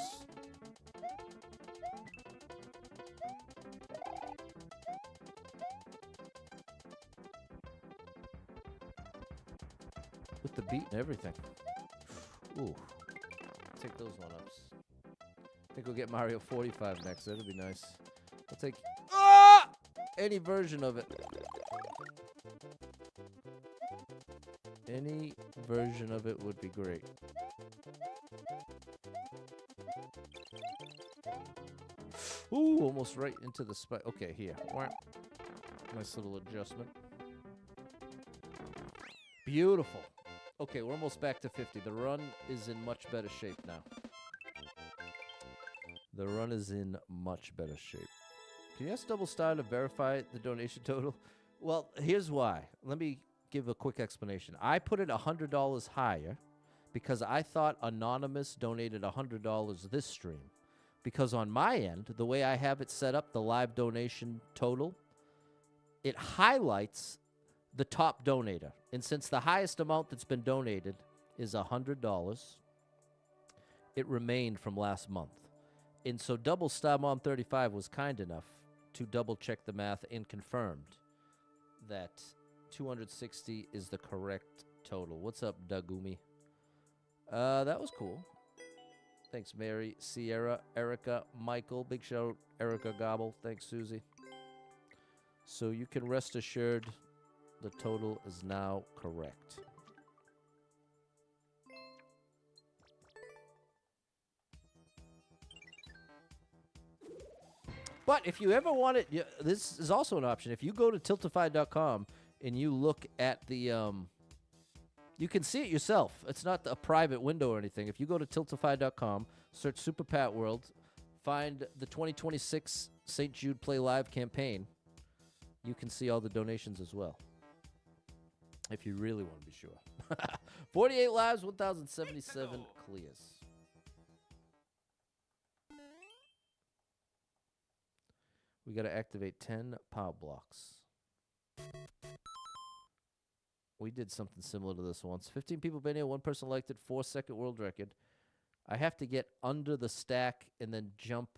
With the beat and everything. Ooh. Take those one-ups. I think we'll get Mario 45 next. That'll be nice. I'll take any version of it. Any version of it would be great. Ooh, almost right into the spike. Okay, here. Nice little adjustment. Beautiful. Okay, we're almost back to 50. The run is in much better shape now. The run is in much better shape. Can you ask Double Star to verify the donation total? Well, here's why. Let me give a quick explanation. I put it $100 higher because I thought Anonymous donated $100 this stream. Because on my end, the way I have it set up, the live donation total, it highlights the top donator. And since the highest amount that's been donated is $100, it remained from last month. And so Double Star Mom 35 was kind enough to double check the math and confirmed that 260 is the correct total. What's up, Dagumi? That was cool. Thanks, Mary, Sierra, Erica, Michael. Big shout out, Erica Gobble. Thanks, Susie. So you can rest assured the total is now correct. But if you ever want it, this is also an option. If you go to tiltify.com and you look at the, you can see it yourself. It's not a private window or anything. If you go to tiltify.com, search Super Pat World, find the 2026 St. Jude Play Live campaign, you can see all the donations as well. If you really want to be sure. 48 lives, 1,077 clears. We got to activate 10 power blocks. We did something similar to this once. 15 people been here, one person liked it, 4-second world record. I have to get under the stack and then jump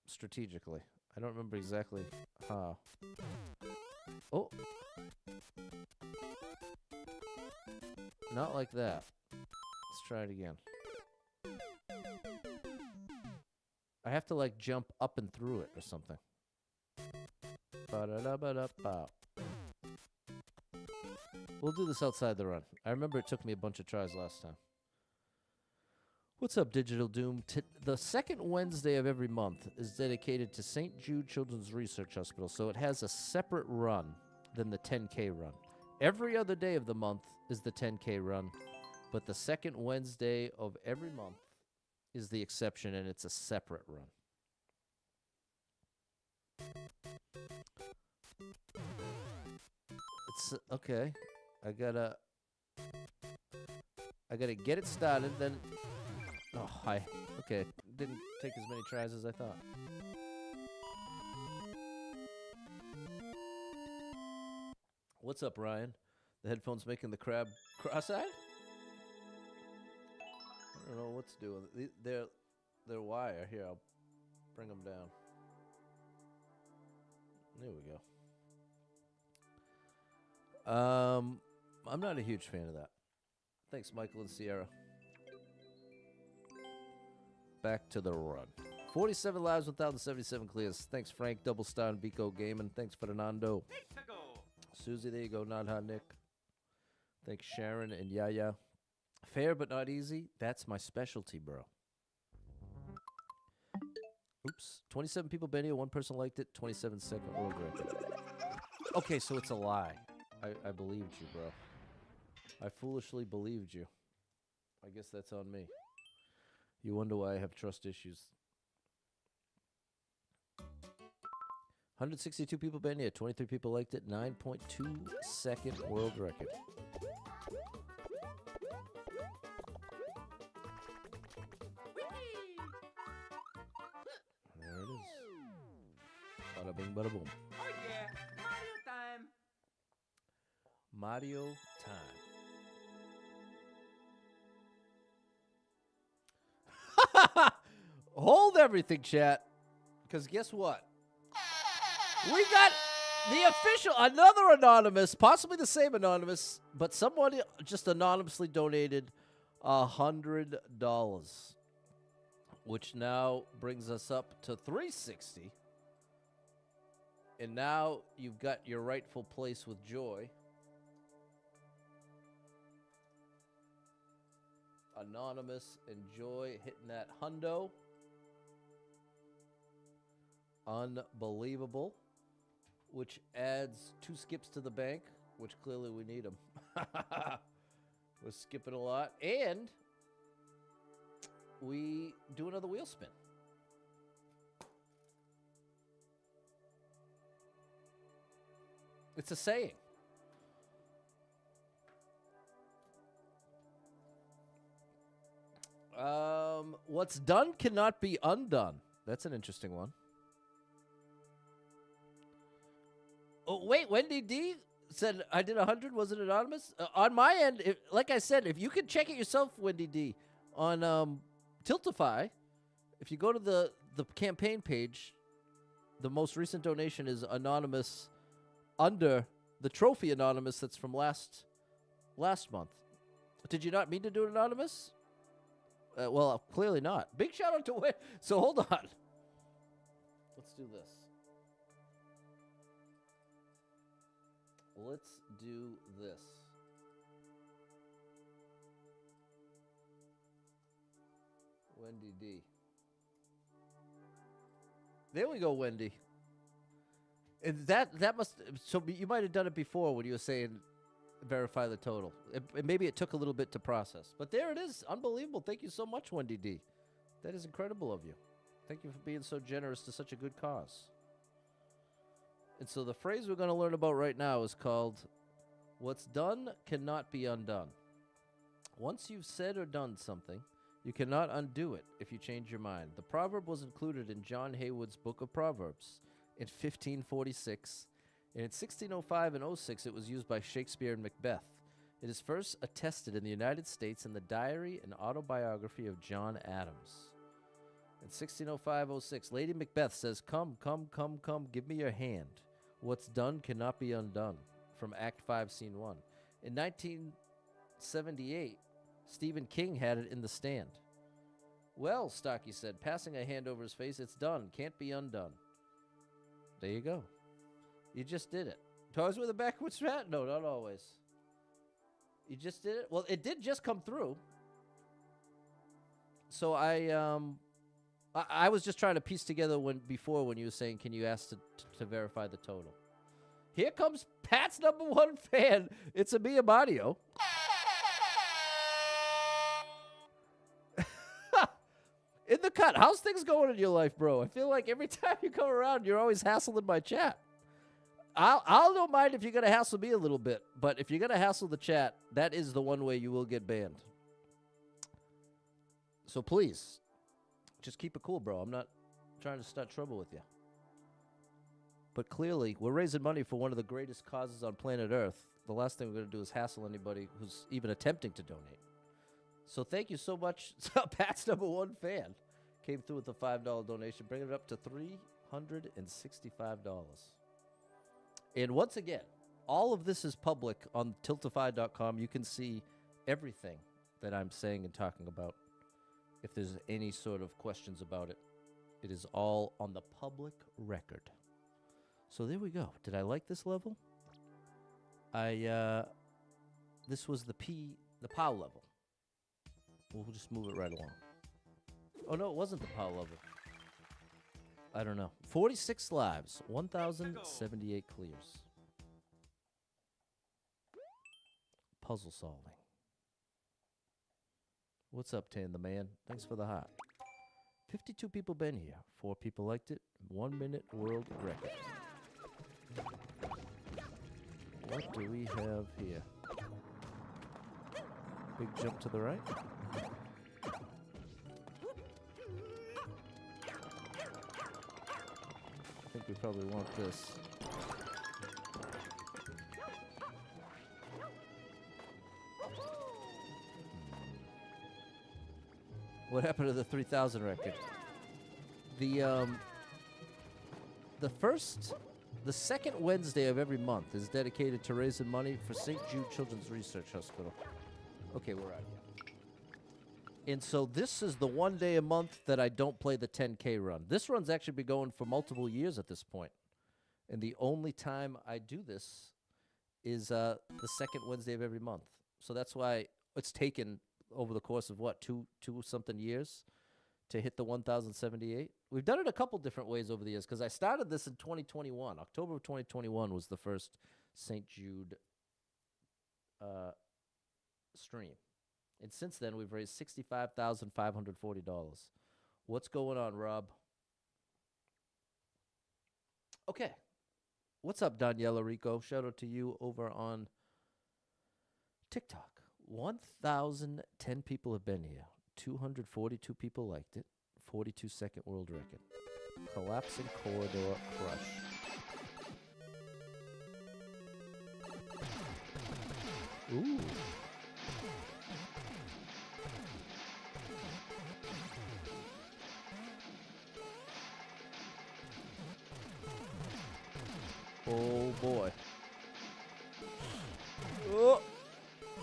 strategically. I don't remember exactly how. Oh. Not like that. Let's try it again. I have to like jump up and through it or something. Ba-da-da-ba-da-ba. We'll do this outside the run. I remember it took me a bunch of tries last time. What's up, Digital Doom? The second Wednesday of every month is dedicated to St. Jude Children's Research Hospital, so it has a separate run than the 10K run. Every other day of the month is the 10K run, but the second Wednesday of every month is the exception, and it's a separate run. It's okay. I gotta get it started, then. Oh, hi. Okay, didn't take as many tries as I thought. What's up, Ryan? The headphones making the crab cross-eyed? I don't know what's doing. They're wire. Here, I'll bring them down. There we go. I'm not a huge fan of that. Thanks, Michael and Sierra. Back to the run. 47 lives, 1,077 clears. Thanks, Frank, Double Star, and Biko Gaming. Thanks, Fernando. Susie, there you go. Not hot, Nick. Thanks, Sharon and Yaya. Fair but not easy. That's my specialty, bro. Oops. 27 people been here. One person liked it. 27-second world record. Okay, so it's a lie. I believed you, bro. I foolishly believed you. I guess that's on me. You wonder why I have trust issues. 162 people been here. 23 people liked it. 9.2-second world record. There it is. Bada bing, bada boom. Oh yeah, Mario time. Mario time. Hold everything, chat. Because guess what? We got the official, another anonymous, possibly the same anonymous, but somebody just anonymously donated $100, which now brings us up to 360. And now you've got your rightful place with Joy. Anonymous and Joy hitting that hundo. Unbelievable. Which adds 2 skips to the bank, which clearly we need them. We're skipping a lot. And we do another wheel spin. It's a saying. What's done cannot be undone. That's an interesting one. Oh, wait, Wendy D said I did 100. Was it anonymous? On my end, like I said, if you can check it yourself, Wendy D, on Tiltify, if you go to the campaign page, the most recent donation is anonymous under the trophy anonymous that's from last month. Did you not mean to do it anonymous? Well, clearly not. Big shout out to Wendy. So hold on. Let's do this. Let's do this. Wendy D. There we go, Wendy. And that must, so you might have done it before when you were saying verify the total. Maybe it took a little bit to process. But there it is. Unbelievable. Thank you so much, Wendy D. That is incredible of you. Thank you for being so generous to such a good cause. And so the phrase we're going to learn about right now is called, what's done cannot be undone. Once you've said or done something, you cannot undo it if you change your mind. The proverb was included in John Haywood's Book of Proverbs in 1546, and in 1605 and 06 it was used by Shakespeare in Macbeth. It is first attested in the United States in the diary and autobiography of John Adams. In 1605-06, Lady Macbeth says, "Come, come, come, come, give me your hand. What's done cannot be undone," from Act 5, Scene 1. In 1978, Stephen King had it in The Stand. "Well," Starkey said, passing a hand over his face, "it's done, can't be undone." There you go. You just did it. Toys with a backwards strat? No, not always. You just did it? Well, it did just come through. So I was just trying to piece together when you were saying, can you ask to verify the total? Here comes Pat's #1 fan. It's a Mia Mario. In the cut. How's things going in your life, bro? I feel like every time you come around, you're always hassling my chat. I'll don't mind if you're going to hassle me a little bit, but if you're going to hassle the chat, that is the one way you will get banned. So please, just keep it cool, bro. I'm not trying to start trouble with you. But clearly, we're raising money for one of the greatest causes on planet Earth. The last thing we're going to do is hassle anybody who's even attempting to donate. So thank you so much. Pat's #1 fan came through with a $5 donation, bringing it up to $365. And once again, all of this is public on tiltify.com. You can see everything that I'm saying and talking about. If there's any sort of questions about it, it is all on the public record. So there we go. Did I like this level? This was the POW level. We'll just move it right along. Oh, no, it wasn't the POW level. I don't know. 46 lives, 1,078 clears. Puzzle solving. What's up, Tan the man? Thanks for the heart. 52 people been here. 4 people liked it. 1 minute world record. What do we have here? Big jump to the right. I think we probably want this. What happened to the 3,000 record? The second Wednesday of every month is dedicated to raising money for St. Jude Children's Research Hospital. Okay, we're out of here. And so this is the one day a month that I don't play the 10K run. This run's actually been going for multiple years at this point. And the only time I do this is the second Wednesday of every month. So that's why it's taken over the course of, what, two something years to hit the 1,078. We've done it a couple different ways over the years because I started this in 2021. October of 2021 was the first St. Jude stream. And since then, we've raised $65,540. What's going on, Rob? Okay. What's up, Daniela Rico? Shout out to you over on TikTok. 1,010 people have been here. 242 people liked it. 42-second world record. Collapsing corridor crush. Ooh. Oh boy. Oh.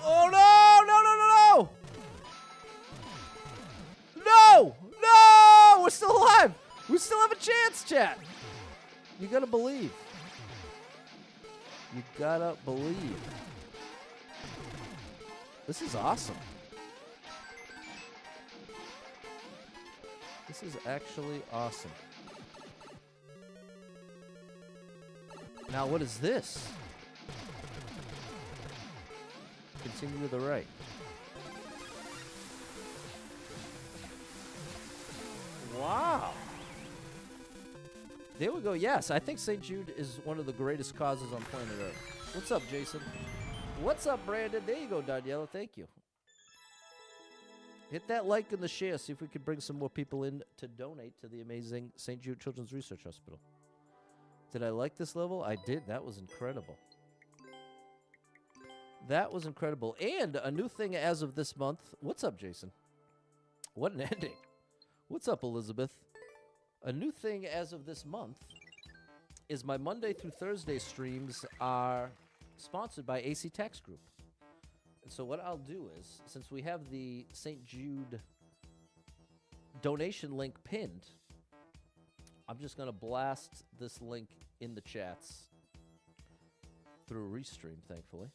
Oh no! No! No! No! No! No! We're still alive. We still have a chance, chat. You gotta believe. You gotta believe. This is awesome. This is actually awesome. Now, what is this? Continue to the right. Wow. There we go. Yes, I think St. Jude is one of the greatest causes on planet Earth. What's up, Jason? What's up, Brandon? There you go, Daniela. Thank you. Hit that like and the share. See if we can bring some more people in to donate to the amazing St. Jude Children's Research Hospital. Did I like this level? I did. That was incredible. That was incredible. And a new thing as of this month. What's up, Jason? What an ending. What's up, Elizabeth? A new thing as of this month is my Monday through Thursday streams are sponsored by AC Tax Group. And so what I'll do is, since we have the St. Jude donation link pinned, I'm just going to blast this link in the chats through Restream, thankfully.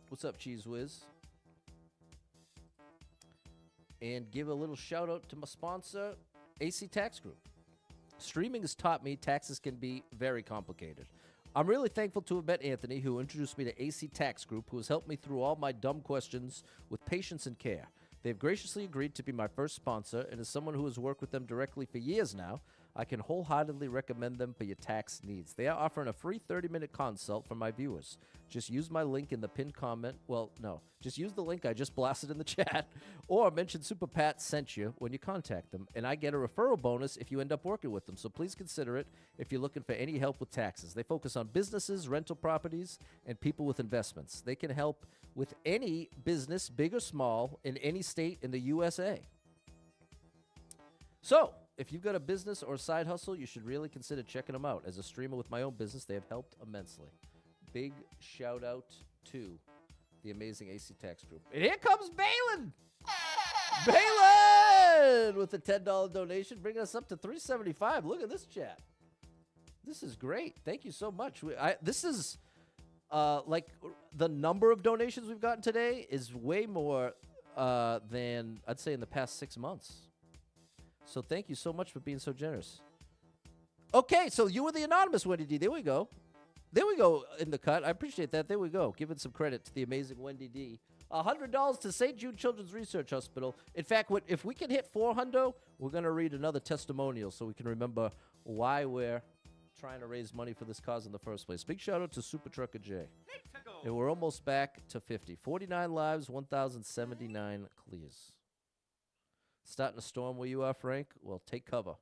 What's up, Cheese Whiz? And give a little shout out to my sponsor, AC Tax Group. Streaming has taught me taxes can be very complicated. I'm really thankful to have met Anthony, who introduced me to AC Tax Group, who has helped me through all my dumb questions with patience and care. They've graciously agreed to be my first sponsor, and as someone who has worked with them directly for years now, I can wholeheartedly recommend them for your tax needs. They are offering a free 30-minute consult for my viewers. Just use my link in the pinned comment. Well, no. Just use the link I just blasted in the chat, or mention Super Pat sent you when you contact them, and I get a referral bonus if you end up working with them. So please consider it if you're looking for any help with taxes. They focus on businesses, rental properties, and people with investments. They can help with any business, big or small, in any state in the USA. So, if you've got a business or a side hustle, you should really consider checking them out. As a streamer with my own business, they have helped immensely. Big shout out to the amazing AC Tax Group. And here comes Balin! Balin! With a $10 donation, bringing us up to $375. Look at this chat. This is great. Thank you so much. This is, like, the number of donations we've gotten today is way more than, I'd say, in the past 6 months. So thank you so much for being so generous. Okay, so you were the anonymous Wendy D. There we go. There we go in the cut. I appreciate that. There we go. Giving some credit to the amazing Wendy D. $100 to St. Jude Children's Research Hospital. In fact, if we can hit 400, we're going to read another testimonial so we can remember why we're trying to raise money for this cause in the first place. Big shout out to Super Trucker J. And we're almost back to 50. 49 lives, 1,079 clears. Starting a storm where you are, Frank? Well, take cover.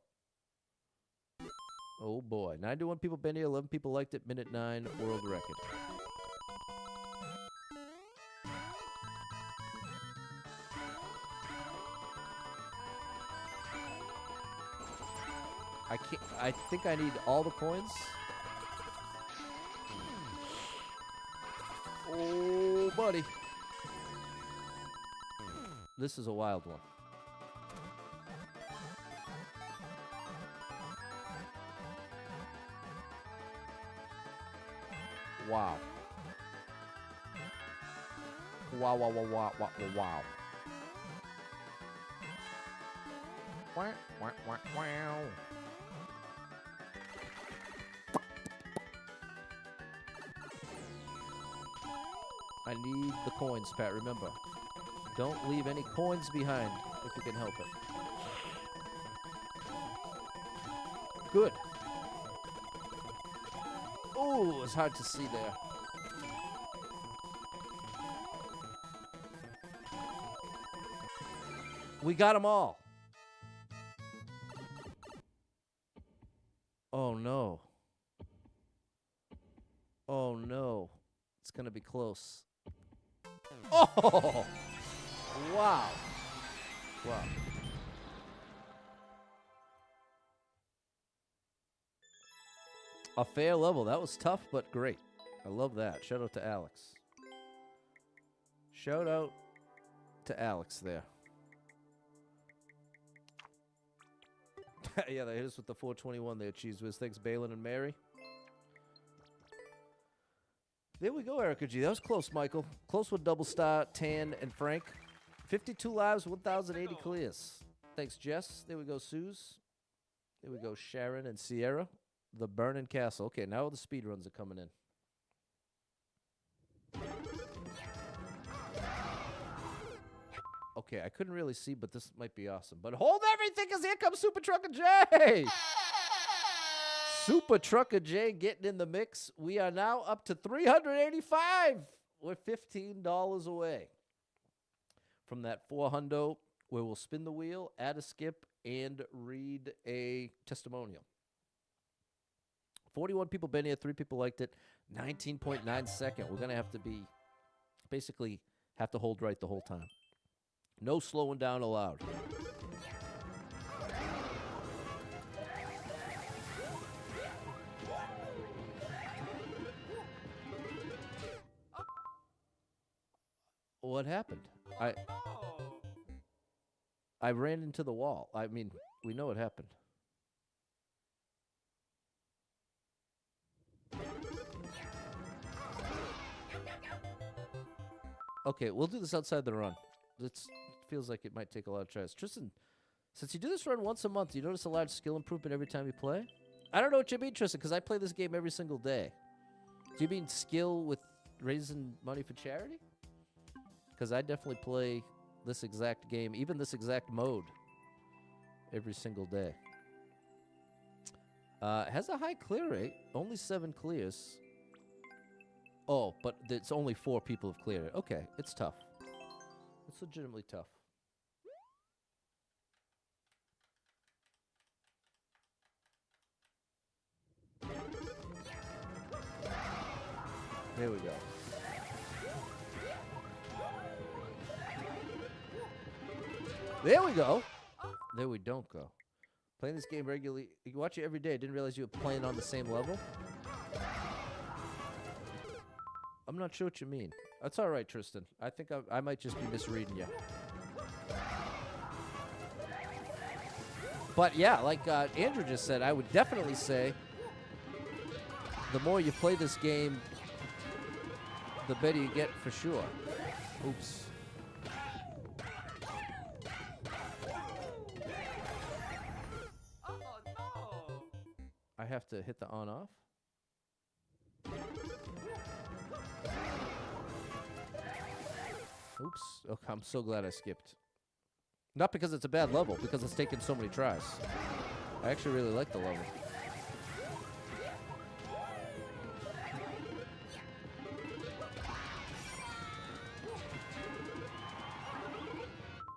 Oh, boy. 91 people been here. 11 people liked it. Minute 9, world record. I think I need all the coins. Oh, buddy. This is a wild one. Wow. Wow, wow, wow, wow, wow, wow. Wah, wah, wah, wow. I need the coins, Pat. Remember, don't leave any coins behind if you can help it. Good. Oh, it's hard to see there. We got them all. Oh, no. Oh, no. It's going to be close. Oh! Wow. Wow. A fair level. That was tough, but great. I love that. Shout out to Alex. Shout out to Alex there. Yeah, they hit us with the 421 there, Cheese Whiz. Thanks, Balin and Mary. There we go, Erica G. That was close, Michael. Close with Double Star, Tan, and Frank. 52 lives, 1,080 clears. Thanks, Jess. There we go, Suze. There we go, Sharon and Sierra. The Burning Castle. Okay, now the speed runs are coming in. Okay, I couldn't really see, but this might be awesome. But hold everything, because here comes Super Trucker J! Super Trucker J getting in the mix. We are now up to 385. We're $15 away from that 400 where we'll spin the wheel, add a skip, and read a testimonial. 41 people been here, 3 people liked it. 19.9 second. We're going to have to be, basically, have to hold right the whole time. No slowing down allowed. What happened? I ran into the wall. I mean, we know what happened. Okay, we'll do this outside the run. It feels like it might take a lot of tries. Tristan, since you do this run once a month, do you notice a large skill improvement every time you play? I don't know what you mean, Tristan, because I play this game every single day. Do you mean skill with raising money for charity? Because I definitely play this exact game, even this exact mode, every single day. It has a high clear rate, only 7 clears. Oh, but it's only 4 people have cleared it. Okay, it's tough. It's legitimately tough. There we go. There we go. There we don't go. Playing this game regularly. You watch it every day. I didn't realize you were playing on the same level. I'm not sure what you mean. That's all right, Tristan. I think I might just be misreading you. But yeah, like Andrew just said, I would definitely say the more you play this game, the better you get for sure. Oops. I have to hit the on-off. Oops. Okay, I'm so glad I skipped. Not because it's a bad level, because it's taken so many tries. I actually really like the level.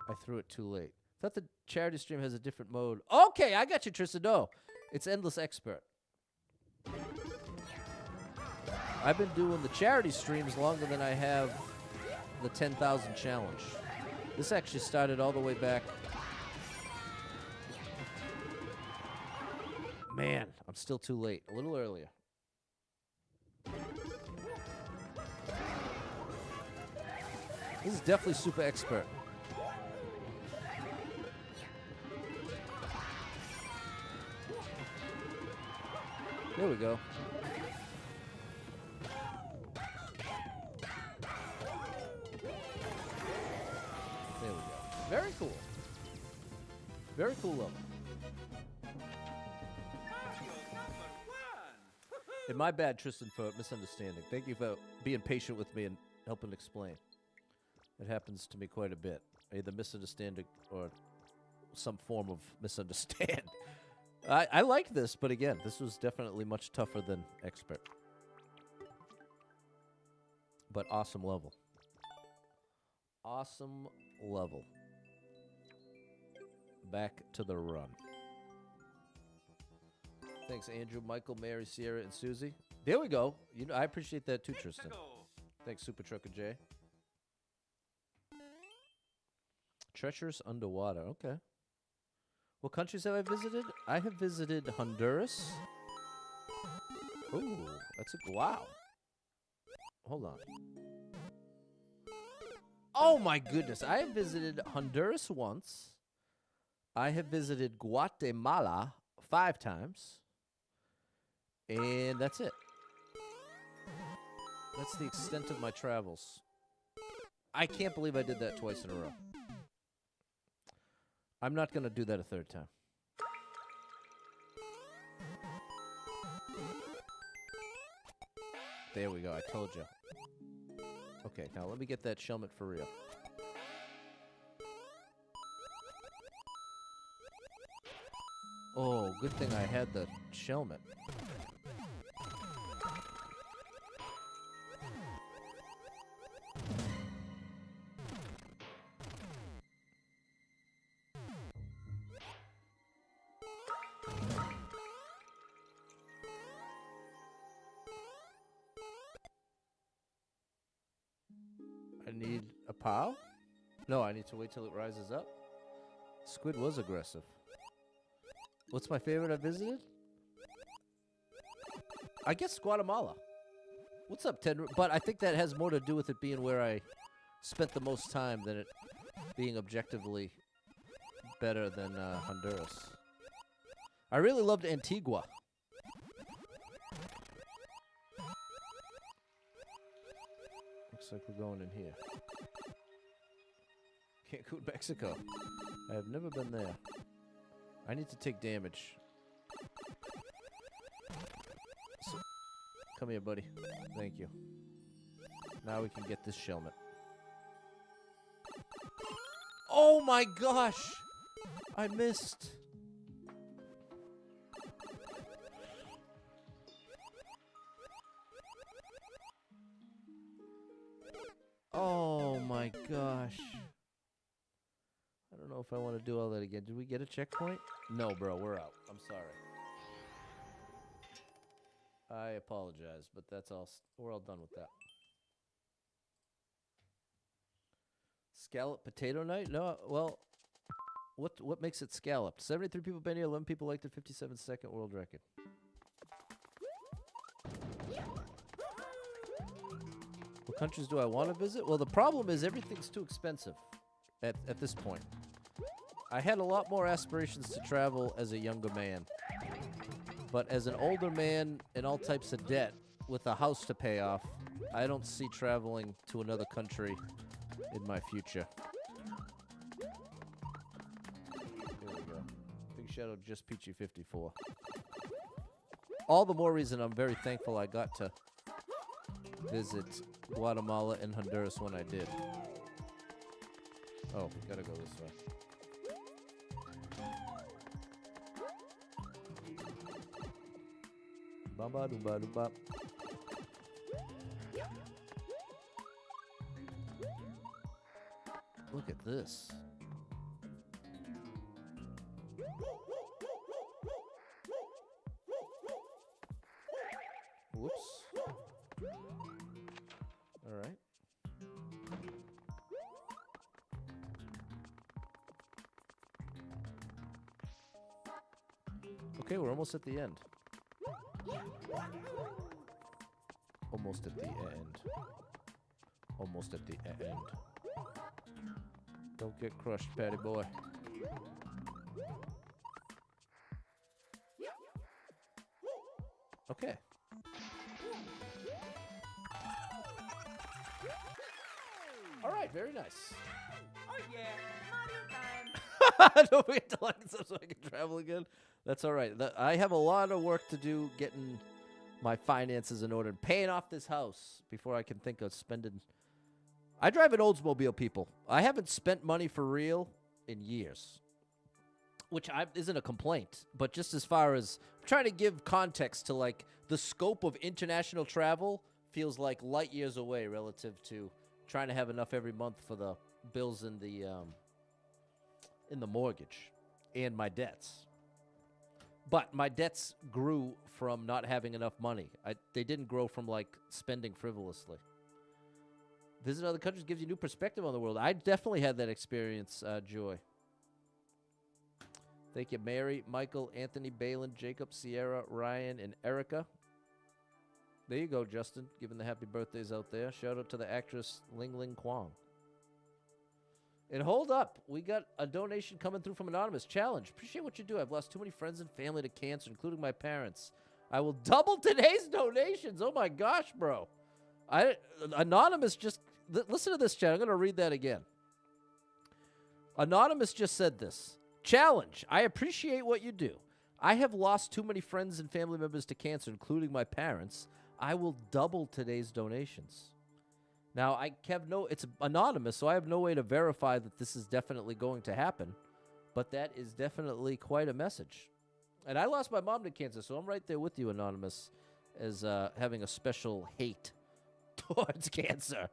I threw it too late. Thought the charity stream has a different mode. Okay, I got you, Tristan. No, it's Endless Expert. I've been doing the charity streams longer than I have the 10,000 challenge. This actually started all the way back. Man, I'm still too late. A little earlier. This is definitely super expert. There we go. There we go. Very cool. Very cool level. Mario #1. And my bad, Tristan, for misunderstanding. Thank you for being patient with me and helping explain. It happens to me quite a bit. I either misunderstand it or some form of misunderstand. I like this, but again, this was definitely much tougher than Expert. But awesome level. Awesome level. Back to the run. Thanks, Andrew, Michael, Mary, Sierra, and Susie. There we go. You know, I appreciate that too, Tristan. Thanks, Super Trucker J. Treacherous underwater. Okay. What countries have I visited? I have visited Honduras. Ooh, that's a wow. Hold on. Oh my goodness! I have visited Honduras once. I have visited Guatemala 5 times. And that's it. That's the extent of my travels. I can't believe I did that twice in a row. I'm not going to do that a 3rd time. There we go. I told you. Okay, now let me get that Shelmet for real. Oh, good thing I had the Shelmet. I need a POW? No, I need to wait till it rises up. Squid was aggressive. What's my favorite I visited? I guess Guatemala. What's up, Ted? But I think that has more to do with it being where I spent the most time than it being objectively better than Honduras. I really loved Antigua. Looks like we're going in here. Cancun, Mexico. I have never been there. I need to take damage. So, come here, buddy. Thank you. Now we can get this Shelmet. Oh my gosh! I missed. Oh my gosh. I don't know if I want to do all that again. Did we get a checkpoint? No, bro, we're out. I'm sorry. I apologize, but that's all. We're all done with that. Scallop potato night? No, well, what makes it scalloped? 73 people been here, 11 people liked it, 57nd world record. What countries do I want to visit? Well, the problem is everything's too expensive at this point. I had a lot more aspirations to travel as a younger man. But as an older man in all types of debt with a house to pay off, I don't see traveling to another country in my future. Here we go. Big shout out Just Peachy 54. All the more reason I'm very thankful I got to visit Guatemala and Honduras when I did. Oh, gotta go this way. Ba-ba-doo-ba-doo-bop. Look at this. Whoops. All right. Okay, we're almost at the end. Almost at the end. Almost at the end. Don't get crushed, Patty boy. Okay. All right, very nice. Oh yeah, Mario time. Don't forget to like and subscribe so I can travel again. That's all right. I have a lot of work to do getting my finances in order and paying off this house before I can think of spending. I drive an Oldsmobile, people. I haven't spent money for real in years, which isn't a complaint, but just as far as I'm trying to give context to like the scope of international travel feels like light years away relative to trying to have enough every month for the bills in the mortgage and my debts. But my debts grew from not having enough money. They didn't grow from like spending frivolously. Visit other countries gives you new perspective on the world. I definitely had that experience, Joy. Thank you, Mary, Michael, Anthony, Balin, Jacob, Sierra, Ryan, and Erica. There you go, Justin, giving the happy birthdays out there. Shout out to the actress Ling Ling Kwang. And hold up, we got a donation coming through from Anonymous. Challenge. Appreciate what you do. I've lost too many friends and family to cancer, including my parents. I will double today's donations. Oh my gosh, bro. Anonymous just listen to this, chat. I'm going to read that again. Anonymous just said this. Challenge. I appreciate what you do. I have lost too many friends and family members to cancer, including my parents. I will double today's donations. Now, it's anonymous, so I have no way to verify that this is definitely going to happen, but that is definitely quite a message. And I lost my mom to cancer, so I'm right there with you, Anonymous, as having a special hate towards cancer.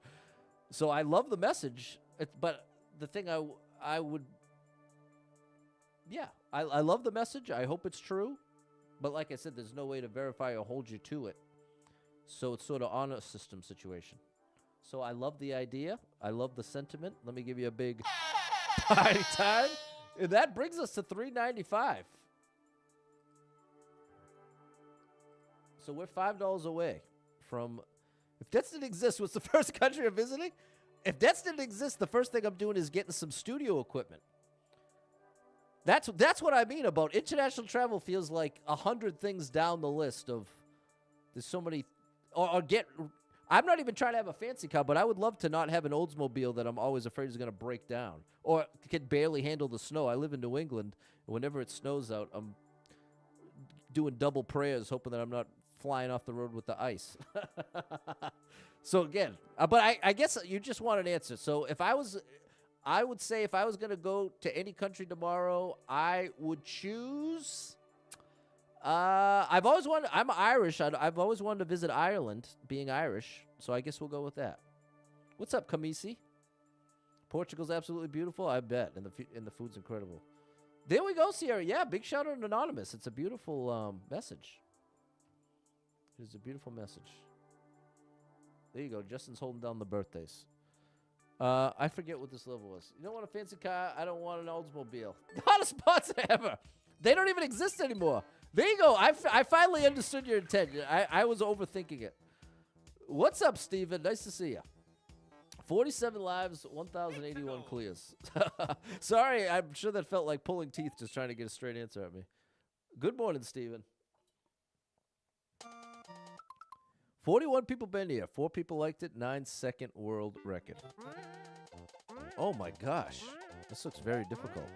So I love the message, but the thing I would, yeah, I love the message. I hope it's true, but like I said, there's no way to verify or hold you to it. So it's sort of honor system situation. So I love the idea. I love the sentiment. Let me give you a big party time. And that brings us to $3.95. So we're $5 away from, if debts didn't exist, what's the first country I'm visiting? If debts didn't exist, the first thing I'm doing is getting some studio equipment. That's what I mean about international travel. Feels like 100 things down the list of, there's so many, or get, I'm not even trying to have a fancy car, but I would love to not have an Oldsmobile that I'm always afraid is going to break down or can barely handle the snow. I live in New England, and whenever it snows out, I'm doing double prayers, hoping that I'm not flying off the road with the ice. So again, but I guess you just want an answer. So I would say if I was going to go to any country tomorrow, I would choose. I've always wanted. I'm Irish. I've always wanted to visit Ireland, being Irish. So I guess we'll go with that. What's up, Kamisi? Portugal's absolutely beautiful. I bet, and the food's incredible. There we go, Sierra. Yeah, big shout out to Anonymous. It's a beautiful message. It is a beautiful message. There you go. Justin's holding down the birthdays. I forget what this level was. You don't want a fancy car? I don't want an Oldsmobile. Not a sponsor ever. They don't even exist anymore. There you go. I finally understood your intent. I was overthinking it. What's up, Steven? Nice to see you. 47 lives, 1,081 clears. Sorry, I'm sure that felt like pulling teeth just trying to get a straight answer at me. Good morning, Steven. 41 people been here. 4 people liked it. 9-second world record. Oh, my gosh. This looks very difficult.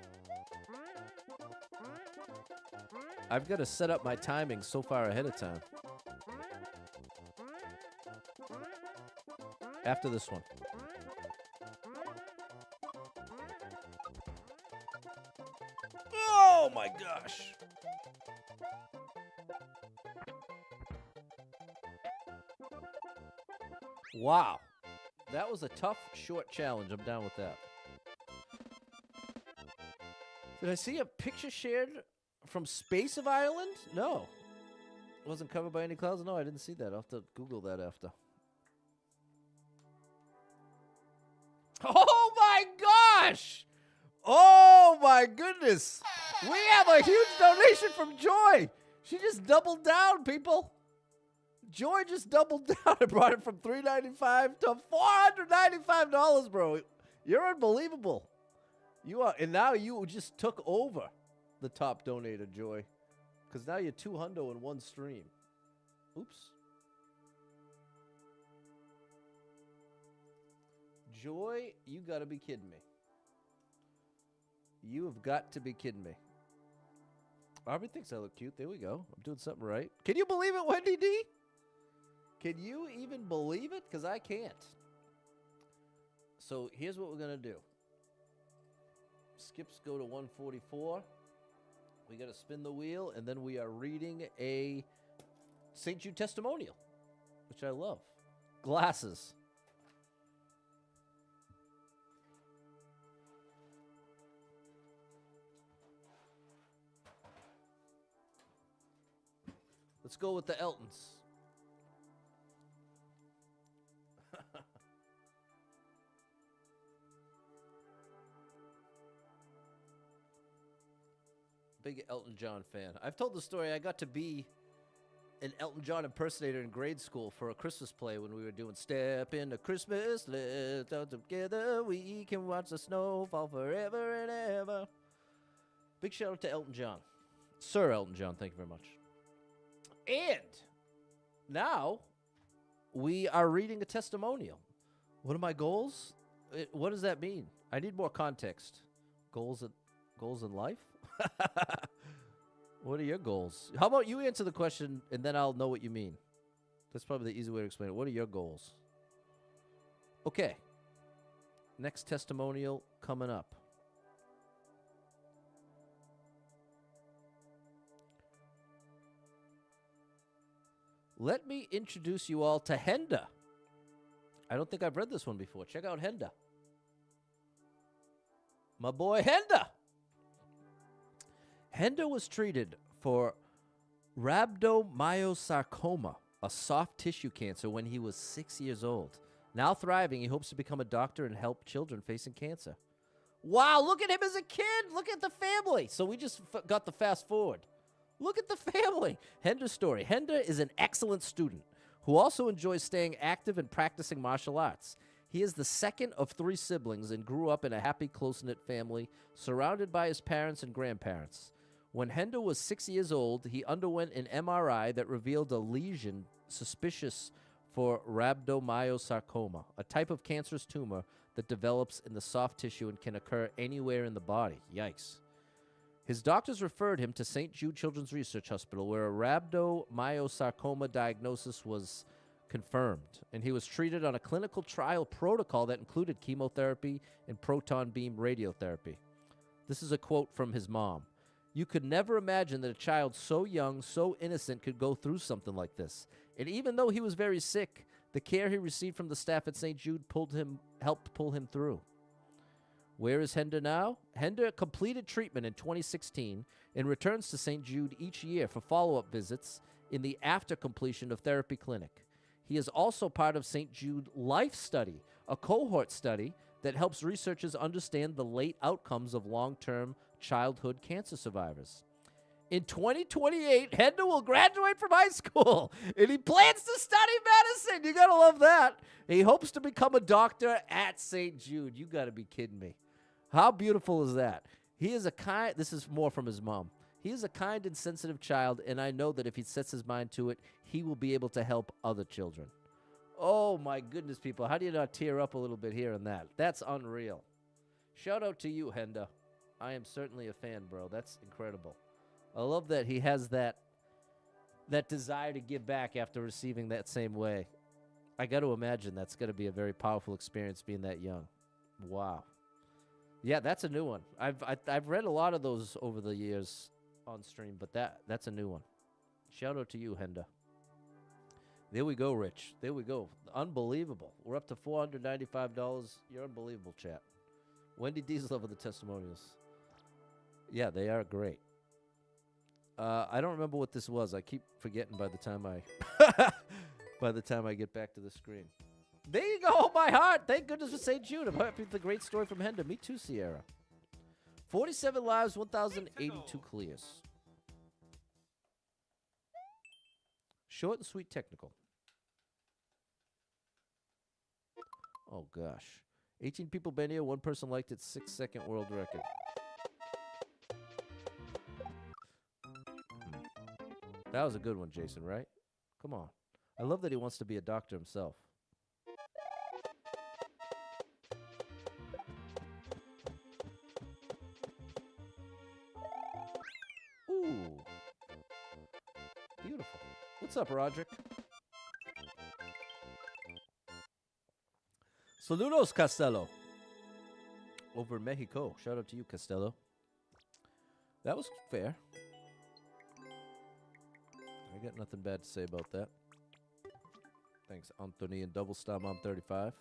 I've got to set up my timing so far ahead of time. After this one. Oh my gosh. Wow. That was a tough, short challenge. I'm down with that. Did I see a picture shared from space of Ireland? No. It wasn't covered by any clouds? No, I didn't see that. I'll have to Google that after. Oh my gosh! Oh my goodness! We have a huge donation from Joy! She just doubled down, people! Joy just doubled down and brought it from $3.95 to $495, bro. You're unbelievable. You are, and now you just took over the top donator, Joy. Because now you're 200 in one stream. Oops. Joy, you gotta be kidding me. You have got to be kidding me. Aubrey thinks I look cute. There we go. I'm doing something right. Can you believe it, Wendy D? Can you even believe it? Because I can't. So here's what we're going to do. Skips go to 144. We got to spin the wheel, and then we are reading a St. Jude testimonial, which I love. Glasses. Let's go with the Eltons. Big Elton John fan. I've told the story. I got to be an Elton John impersonator in grade school for a Christmas play when we were doing Step into Christmas. Let's all together we can watch the snow fall forever and ever. Big shout out to Elton John. Sir Elton John, thank you very much. And now we are reading a testimonial. What are my goals? What does that mean? I need more context. Goals in life? What are your goals? How about you answer the question and then I'll know what you mean. That's probably the easy way to explain it. What are your goals? Okay. Next testimonial coming up. Let me introduce you all to Henda. I don't think I've read this one before. Check out Henda. My boy Henda. Henda was treated for rhabdomyosarcoma, a soft tissue cancer, when he was 6 years old. Now thriving, he hopes to become a doctor and help children facing cancer. Wow, look at him as a kid. Look at the family. So we just got the fast forward. Look at the family. Henda's story. Henda is an excellent student who also enjoys staying active and practicing martial arts. He is the second of 3 siblings and grew up in a happy, close-knit family surrounded by his parents and grandparents. When Henda was 6 years old, he underwent an MRI that revealed a lesion suspicious for rhabdomyosarcoma, a type of cancerous tumor that develops in the soft tissue and can occur anywhere in the body. Yikes. His doctors referred him to St. Jude Children's Research Hospital, where a rhabdomyosarcoma diagnosis was confirmed, and he was treated on a clinical trial protocol that included chemotherapy and proton beam radiotherapy. This is a quote from his mom. You could never imagine that a child so young, so innocent could go through something like this. And even though he was very sick, the care he received from the staff at St. Jude helped pull him through. Where is Henda now? Henda completed treatment in 2016 and returns to St. Jude each year for follow-up visits in the after completion of therapy clinic. He is also part of St. Jude Life Study, a cohort study that helps researchers understand the late outcomes of long-term childhood cancer survivors. In 2028, Henda will graduate from high school, and he plans to study medicine. You got to love that. He hopes to become a doctor at St. Jude. You got to be kidding me. How beautiful is that? He is a kind, this is more from his mom. He is a kind and sensitive child, and I know that if he sets his mind to it, he will be able to help other children. Oh, my goodness, people. How do you not tear up a little bit here and that? That's unreal. Shout out to you, Henda. I am certainly a fan, bro. That's incredible. I love that he has that desire to give back after receiving that same way. I got to imagine that's going to be a very powerful experience being that young. Wow. Yeah, that's a new one. I've read a lot of those over the years on stream, but that's a new one. Shout out to you, Henda. There we go, Rich. There we go. Unbelievable. We're up to $495. You're unbelievable, chat. Wendy D's love of the testimonials. Yeah, they are great. I don't remember what this was. I keep forgetting by the time I get back to the screen. There you go, my heart. Thank goodness for St. Jude. I'm happy with the great story from Henda. Me too, Sierra. 47 lives, 1,082 clears. Short and sweet technical. Oh, gosh. 18 people been here. One person liked it. 6-second world record. That was a good one, Jason, right? Come on. I love that he wants to be a doctor himself. What's up, Roderick? Saludos, Costello. Over in Mexico. Shout out to you, Costello. That was fair. I got nothing bad to say about that. Thanks, Anthony and Double Star Mom 35.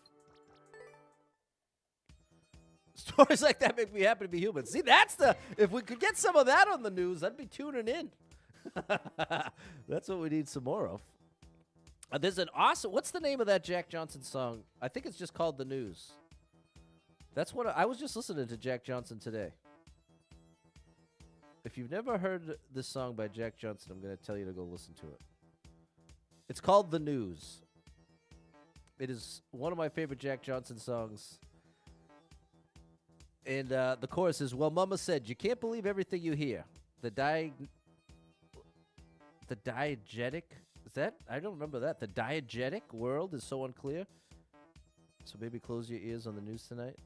Stories like that make me happy to be human. See, that's the... If we could get some of that on the news, I'd be tuning in. That's what we need some more of. There's an awesome... What's the name of that Jack Johnson song? I think it's just called The News. That's what... I was just listening to Jack Johnson today. If you've never heard this song by Jack Johnson, I'm going to tell you to go listen to it. It's called The News. It is one of my favorite Jack Johnson songs. And the chorus is, well, Mama said, you can't believe everything you hear. The diegetic, is that? I don't remember that. The diegetic world is so unclear. So maybe close your ears on the news tonight.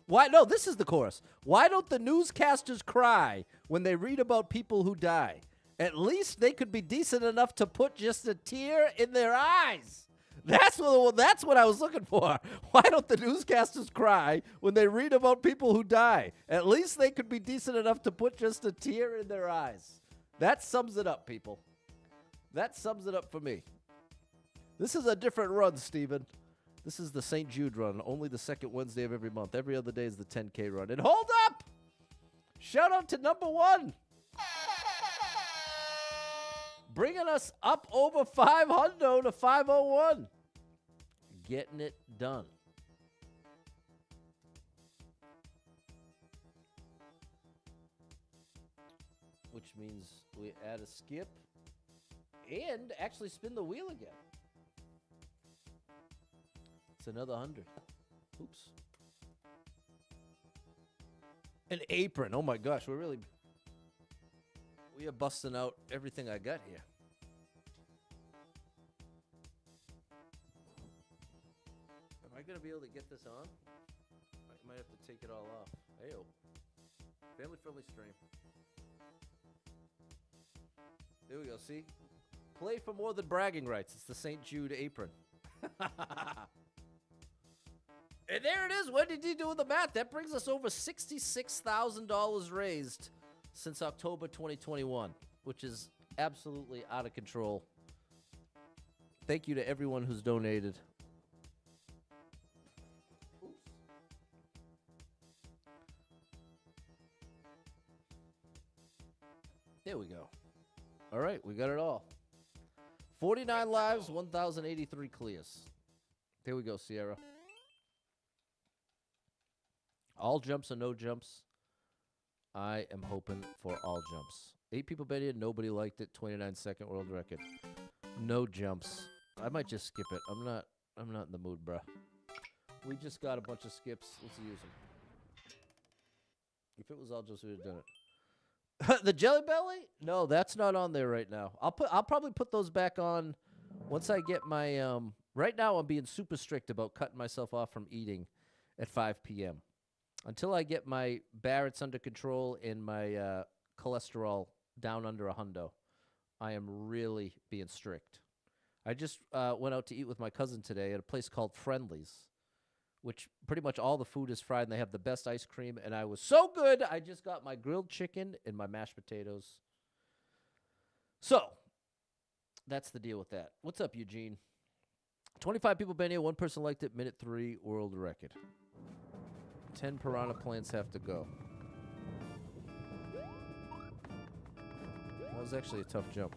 Why? No, this is the chorus. Why don't the newscasters cry when they read about people who die? At least they could be decent enough to put just a tear in their eyes. That's what I was looking for. Why don't the newscasters cry when they read about people who die? At least they could be decent enough to put just a tear in their eyes. That sums it up, people. That sums it up for me. This is a different run, Steven. This is the St. Jude run, only the second Wednesday of every month. Every other day is the 10K run. And hold up! Shout out to number one. Bringing us up over 500 to 501. Getting it done. Which means we add a skip and actually spin the wheel again. It's another 100. Oops. An apron. Oh my gosh, we are busting out everything I got here. Am I going to be able to get this on? I might have to take it all off. Hey-o. Family-friendly stream. There we go, see? Play for more than bragging rights. It's the St. Jude apron. And there it is. What did you do with the math? That brings us over $66,000 raised since October 2021, which is absolutely out of control. Thank you to everyone who's donated. Oops. There we go. All right, we got it all. 49 lives, 1,083 clears. There we go, Sierra. All jumps or no jumps. I am hoping for all jumps. 8 people bet here. Nobody liked it. 29-second world record. No jumps. I might just skip it. I'm not in the mood, bruh. We just got a bunch of skips. Let's use them. If it was all jumps, we would have done it. The Jelly Belly? No, that's not on there right now. I'll probably put those back on once I get my right now I'm being super strict about cutting myself off from eating at 5 p.m. Until I get my Barrett's under control and my cholesterol down under 100, I am really being strict. I just went out to eat with my cousin today at a place called Friendly's, which pretty much all the food is fried, and they have the best ice cream, and I was so good, I just got my grilled chicken and my mashed potatoes. So, that's the deal with that. What's up, Eugene? 25 people been here, 1 person liked it, minute 3, world record. 10 piranha plants have to go. That was actually a tough jump.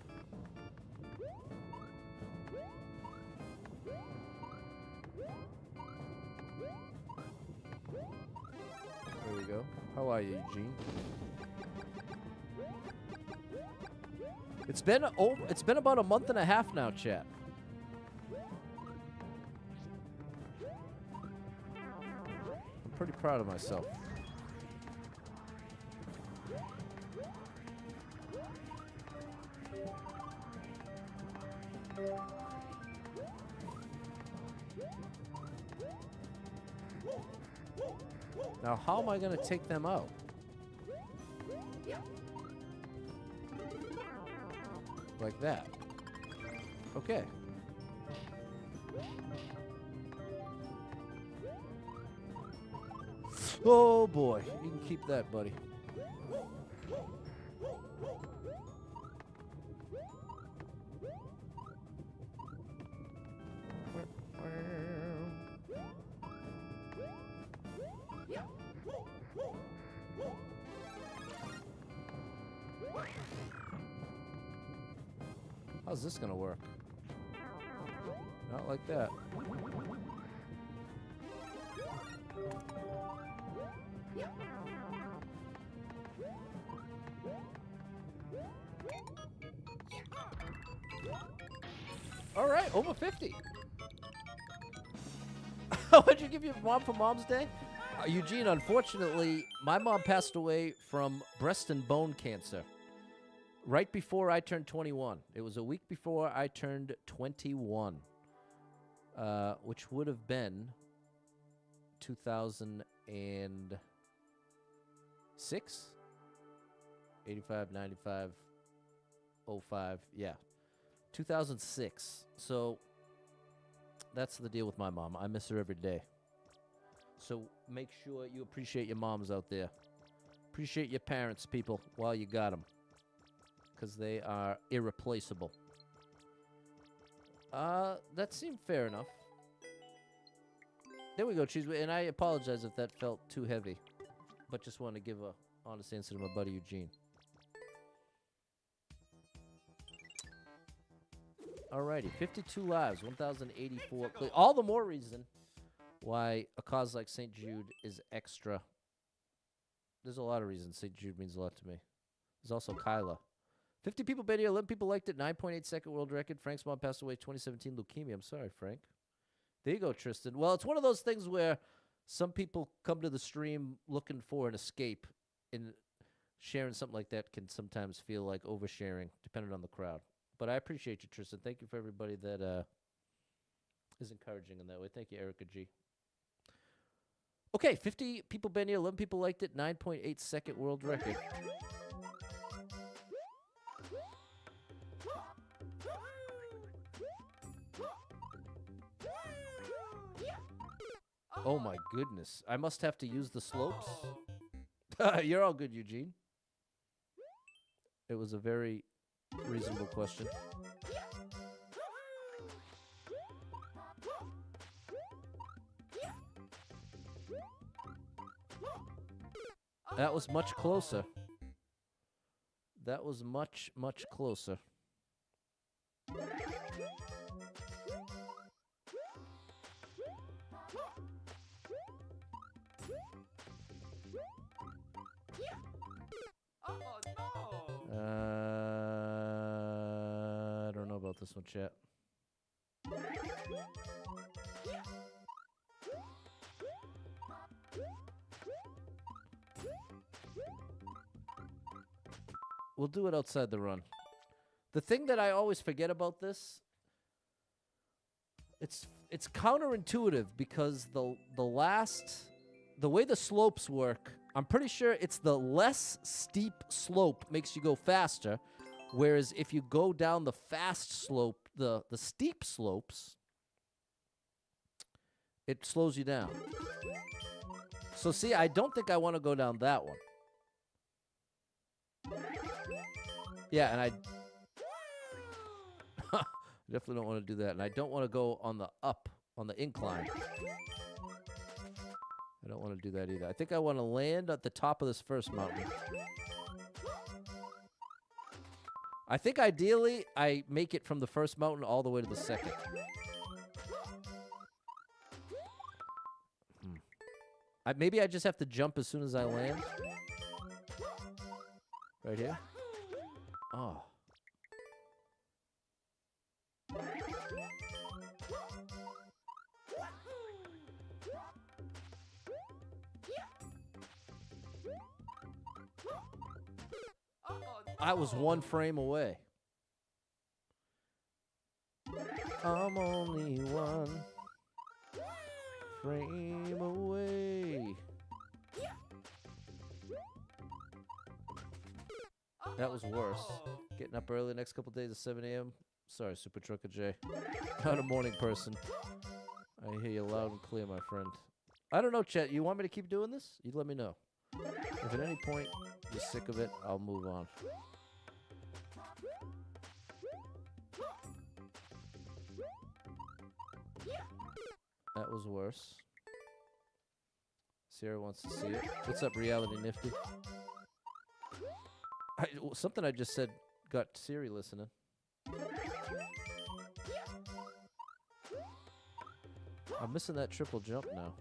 There we go. How are you, Eugene? It's been about a month and a half now, chat. Pretty proud of myself. Now, how am I going to take them out? Like that. Okay. Oh boy, you can keep that, buddy. How's this gonna work? Not like that. All right, over 50. What'd you give your mom for Mom's Day? Eugene, unfortunately, my mom passed away from breast and bone cancer right before I turned 21. It was a week before I turned 21, which would have been 2006, 85, 95, 05, yeah. 2006. So that's the deal with my mom. I miss her every day. So make sure you appreciate your moms out there. Appreciate your parents, people, while you got them. Because they are irreplaceable. That seemed fair enough. There we go, Cheese. And I apologize if that felt too heavy. But just want to give a honest answer to my buddy Eugene. Alrighty, 52 lives, 1,084. All the more reason why a cause like St. Jude is extra. There's a lot of reasons St. Jude means a lot to me. There's also Kyla. 50 people been here, 11 people liked it, 9.8 second world record. Frank's mom passed away 2017 leukemia. I'm sorry, Frank. There you go, Tristan. Well, it's one of those things where some people come to the stream looking for an escape, and sharing something like that can sometimes feel like oversharing, depending on the crowd. But I appreciate you, Tristan. Thank you for everybody that is encouraging in that way. Thank you, Erica G. Okay, 50 people been here, 11 people liked it, 9.8 second world record. Oh my goodness. I must have to use the slopes. You're all good, Eugene. It was a very reasonable question. That was much closer. That was much, much closer. I don't know about this one, chat. We'll do it outside the run. The thing that I always forget about this, it's counterintuitive because the way the slopes work, I'm pretty sure it's the less steep slope makes you go faster, whereas if you go down the fast slope, the steep slopes, it slows you down. So see, I don't think I want to go down that one. Yeah, and I definitely don't want to do that. And I don't want to go on the incline. I don't want to do that either. I think I want to land at the top of this first mountain. I think ideally I make it from the first mountain all the way to the second. Maybe I just have to jump as soon as I land. Right here. Oh. I was one frame away. I'm only one frame away. That was worse. Getting up early the next couple days at 7 a.m. Sorry, Super Trucker J. Not a morning person. I hear you loud and clear, my friend. I don't know, Chet. You want me to keep doing this? You let me know. If at any point you're sick of it, I'll move on. That was worse. Sarah wants to see it. What's up, Reality Nifty? Something I just said got Siri listening. I'm missing that triple jump now.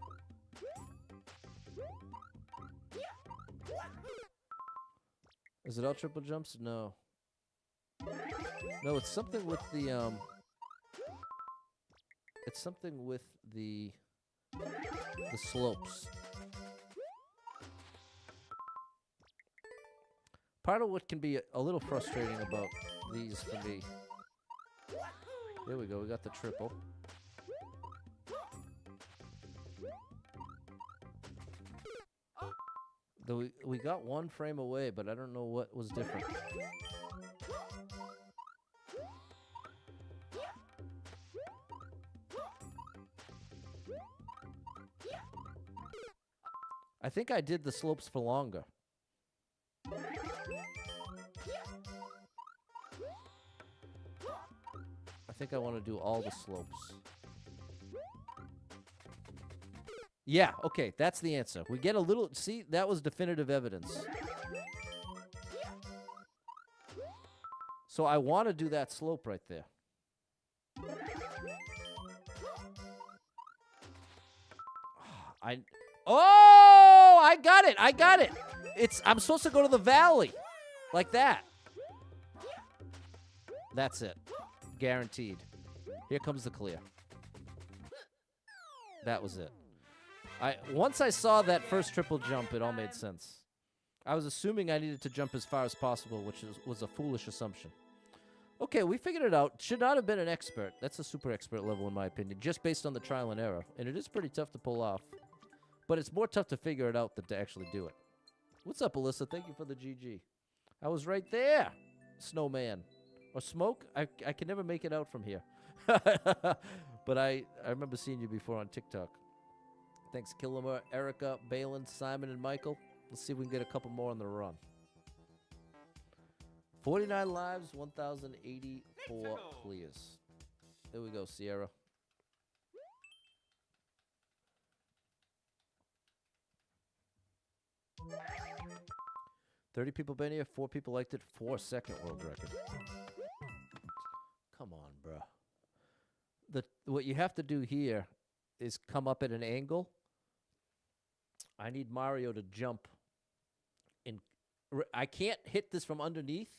Is it all triple jumps? No. No, it's something with the it's something with the slopes. Part of what can be a little frustrating about these for me. There we go, we got the triple. Though we got one frame away, but I don't know what was different. I think I did the slopes for longer. I think I want to do all the slopes. Yeah, okay, that's the answer. We get a little... See, that was definitive evidence. So I want to do that slope right there. Oh, I got it. I got it. I'm supposed to go to the valley. Like that. That's it. Guaranteed. Here comes the clear. That was it. Once I saw that first triple jump, it all made sense. I was assuming I needed to jump as far as possible, which was a foolish assumption. Okay, we figured it out. Should not have been an expert. That's a super expert level, in my opinion, just based on the trial and error. And it is pretty tough to pull off. But it's more tough to figure it out than to actually do it. What's up, Alyssa? Thank you for the GG. I was right there, Snowman. Or Smoke? I can never make it out from here. But I remember seeing you before on TikTok. Thanks, Killamar, Erica, Balin, Simon, and Michael. Let's see if we can get a couple more on the run. 49 lives, 1,084 clears. There we go, Sierra. $30 people been here, 4 people liked it, 4-second world record. Come on, bruh. What you have to do here is come up at an angle. I need Mario to jump. I can't hit this from underneath,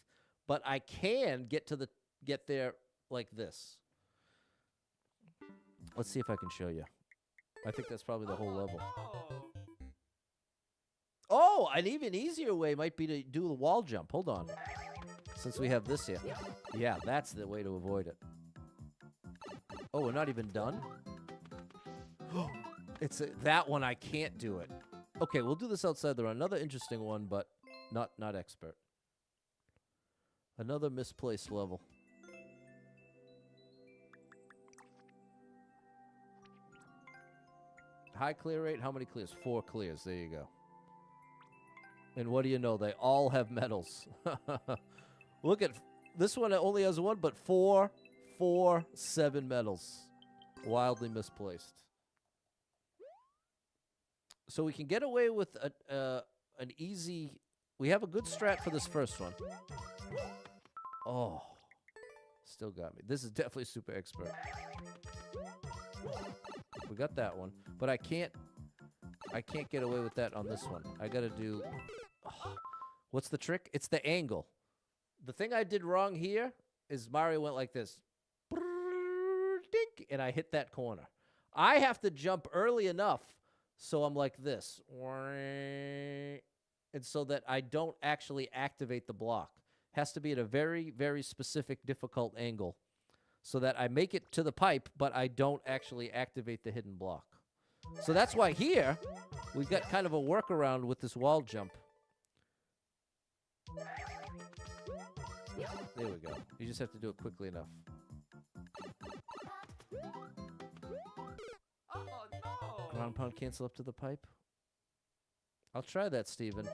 but I can get there like this. Let's see if I can show you. I think that's probably the whole level. Oh, an even easier way might be to do the wall jump. Hold on. Since we have this here. Yeah, that's the way to avoid it. Oh, we're not even done? That one I can't do it. Okay, we'll do this outside the run. Another interesting one, but not expert. Another misplaced level. High clear rate. How many clears? 4 clears. There you go. And what do you know? They all have medals. Look at this one. It only has 1, but 4, 7 medals. Wildly misplaced. So we can get away with an easy... We have a good strat for this first one. Oh. Still got me. This is definitely super expert. We got that one. But I can't get away with that on this one. I got to do... Oh. What's the trick? It's the angle. The thing I did wrong here is Mario went like this. Dink, and I hit that corner. I have to jump early enough so I'm like this. And so that I don't actually activate the block. Has to be at a very, very specific, difficult angle so that I make it to the pipe, but I don't actually activate the hidden block. So that's why here we've got kind of a workaround with this wall jump. There we go. You just have to do it quickly enough. Oh no! Ground pound cancel up to the pipe. I'll try that, Steven.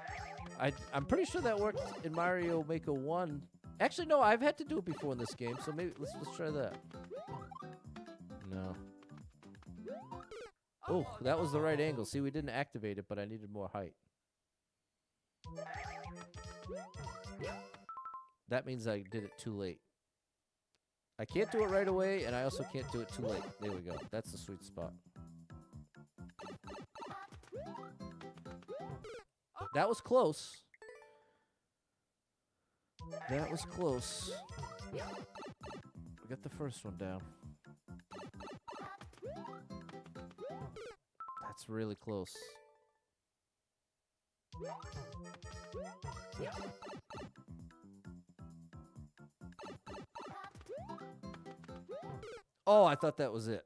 I'm pretty sure that worked in Mario Maker 1. Actually, no, I've had to do it before in this game, so maybe let's try that. No. Oh, that was the right angle. See, we didn't activate it, but I needed more height. That means I did it too late. I can't do it right away, and I also can't do it too late. There we go. That's the sweet spot. That was close. That was close. We got the first one down. That's really close. Oh, I thought that was it.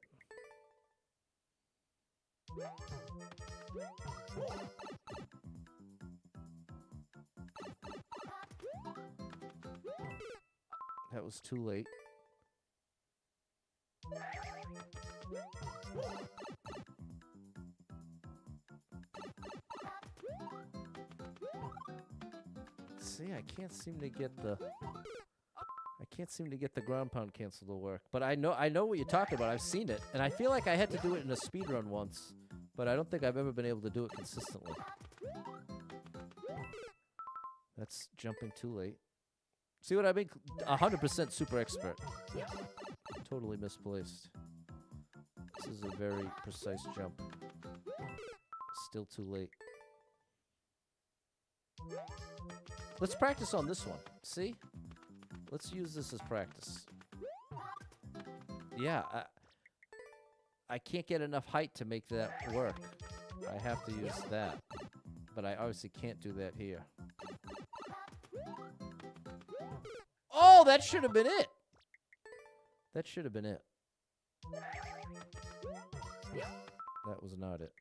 That was too late. See, I can't seem to get the ground pound cancel to work. But I know what you're talking about. I've seen it, and I feel like I had to do it in a speed run once, but I don't think I've ever been able to do it consistently. That's jumping too late. See what I mean? 100% super expert. Totally misplaced. This is a very precise jump. Still too late. Let's practice on this one. See? Let's use this as practice. Yeah, I can't get enough height to make that work. I have to use that. But I obviously can't do that here. Oh, that should have been it. That should have been it. That was not it.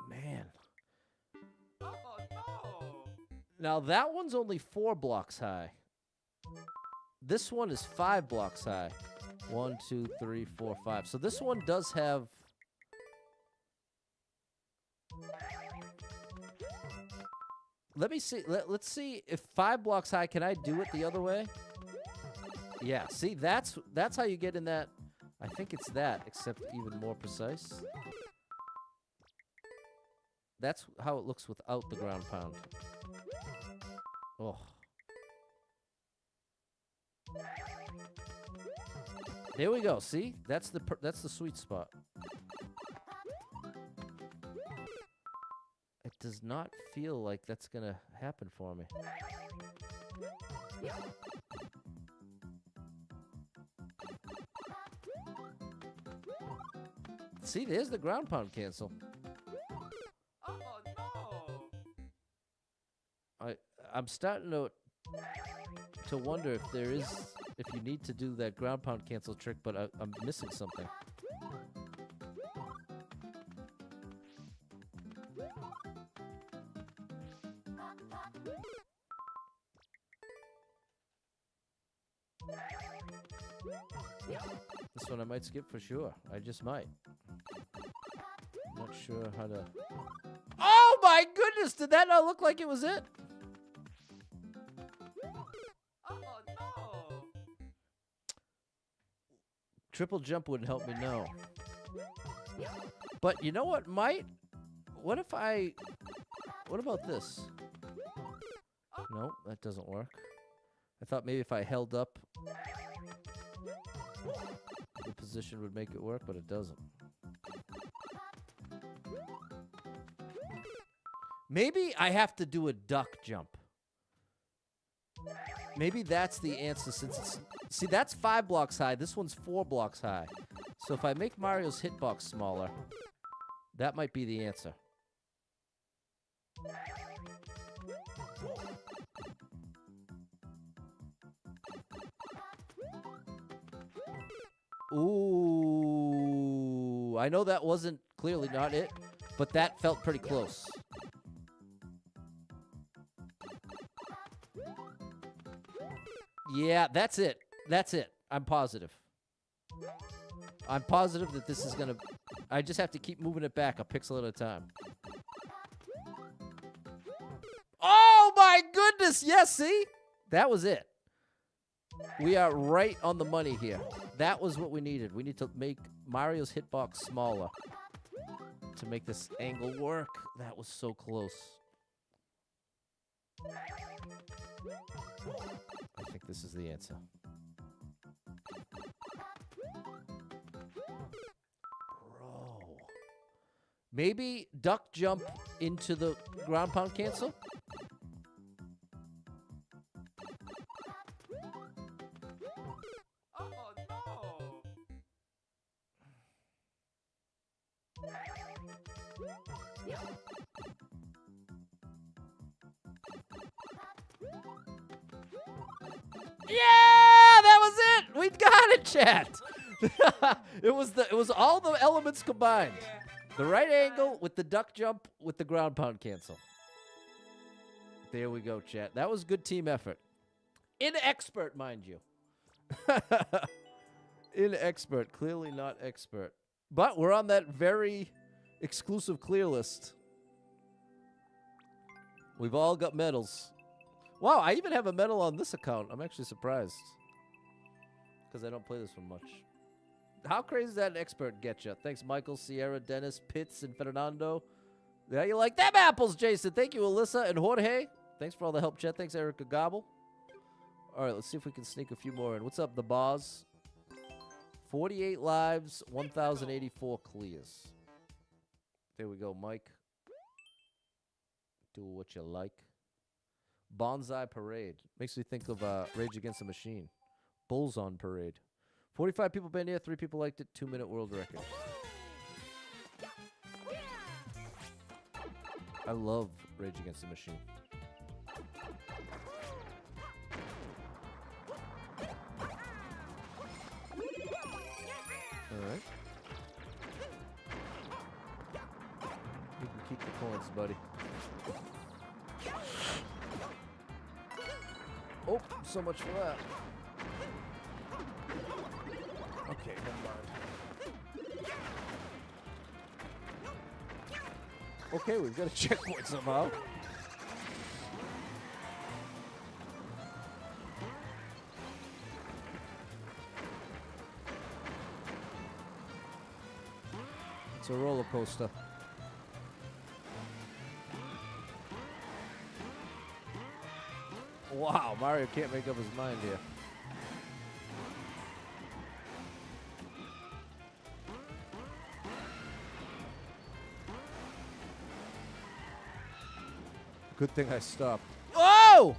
Man. Oh no! Now that one's only 4 blocks high. This one is 5 blocks high. 1, 2, 3, 4, 5. So this one does have... Let me see. Let's see if 5 blocks high, can I do it the other way? Yeah, see, that's how you get in that. I think it's that, except even more precise. That's how it looks without the ground pound. Oh. There we go. See? That's the sweet spot. It does not feel like that's going to happen for me. See, there's the ground pound cancel. Oh no! I'm starting to wonder if there is, if you need to do that ground pound cancel trick, but I'm missing something. This one I might skip for sure. I just might. Not sure how to... Oh my goodness! Did that not look like it was it? Oh no! Triple jump wouldn't help me, no. But you know what might? What about this? No, that doesn't work. I thought maybe if I held up, the position would make it work, but it doesn't. Maybe I have to do a duck jump. Maybe that's the answer, since it's... See, that's 5 blocks high. This one's 4 blocks high. So if I make Mario's hitbox smaller, that might be the answer. Ooh. Ooh, I know that wasn't clearly not it, but that felt pretty close. Yeah, that's it. That's it. I'm positive. I'm positive that this is going to... I just have to keep moving it back a pixel at a time. Oh, my goodness. Yes, see? That was it. We are right on the money here. That was what we needed. We need to make Mario's hitbox smaller to make this angle work. That was so close. I think this is the answer. Bro. Maybe duck jump into the ground pound cancel? Oh no! Yeah, that was it. We got it, chat. It was all the elements combined. The right angle with the duck jump with the ground pound cancel. There we go, chat. That was good team effort. Inexpert, mind you. Inexpert, clearly not expert. But we're on that very exclusive clear list. We've all got medals. Wow, I even have a medal on this account. I'm actually surprised. Because I don't play this one much. How crazy does that an expert get you? Thanks, Michael, Sierra, Dennis, Pitts, and Fernando. Yeah, you like them apples, Jason. Thank you, Alyssa and Jorge. Thanks for all the help, chat. Thanks, Erica Gobble. All right, let's see if we can sneak a few more in. What's up, the boss? 48 lives, 1,084 clears. There we go, Mike. Do what you like. Bonsai Parade. Makes me think of Rage Against the Machine. Bulls on Parade. 45 people been here, 3 people liked it, 2-minute world record. I love Rage Against the Machine. Alright. You can keep the coins, buddy. Oh, so much for that. Okay, never mind. Okay, we've got a checkpoint somehow. It's a roller coaster. Wow, Mario can't make up his mind here. Good thing I stopped. Oh!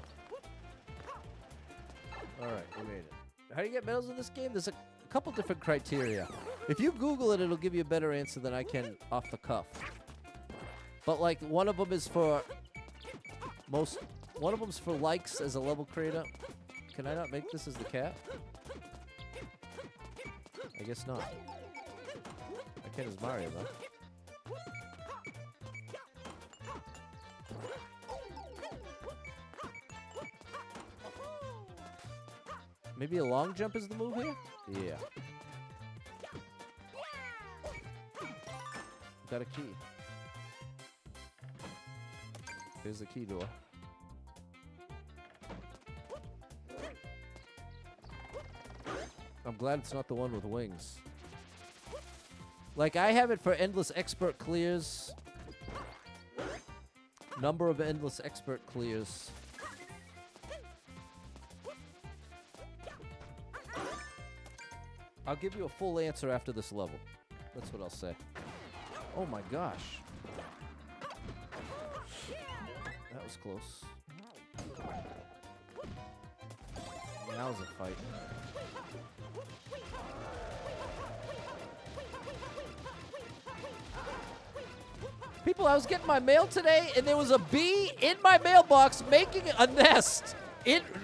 All right, we made it. How do you get medals in this game? There's a couple different criteria. If you Google it, it'll give you a better answer than I can off the cuff. But like, one of them is for one of them's for likes as a level creator. Can I not make this as the cat? I guess not. I can as Mario though. Maybe a long jump is the move here? Yeah. Got a key. There's the key door. I'm glad it's not the one with wings. Like, I have it for endless expert clears. Number of endless expert clears. I'll give you a full answer after this level. That's what I'll say. Oh my gosh. That was close. Now was a fight. People, I was getting my mail today, and there was a bee in my mailbox making a nest.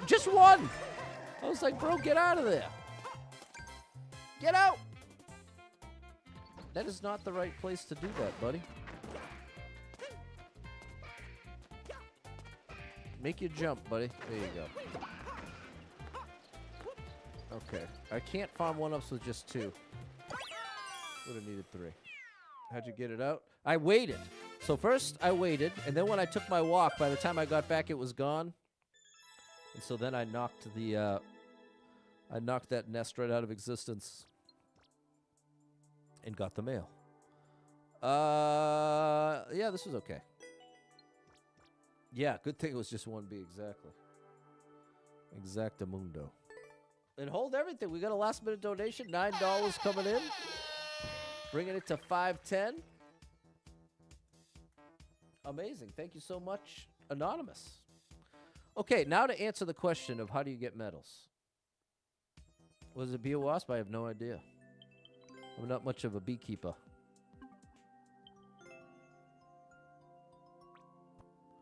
Just one. I was like, bro, get out of there. Get out. That is not the right place to do that, buddy. Make your jump, buddy. There you go. Okay. I can't farm 1-ups with just 2. Would have needed 3. How'd you get it out? I waited. So first I waited, and then when I took my walk, by the time I got back, it was gone. And so then I knocked the, I knocked that nest right out of existence and got the mail. Yeah, this was okay. Yeah, good thing it was just 1B, exactly. Exactamundo. And hold everything. We got a last-minute donation, $9 coming in. Bringing it to $5.10. Amazing. Thank you so much, Anonymous. Okay, now to answer the question of how do you get medals. Was it bee or wasp? I have no idea. I'm not much of a beekeeper.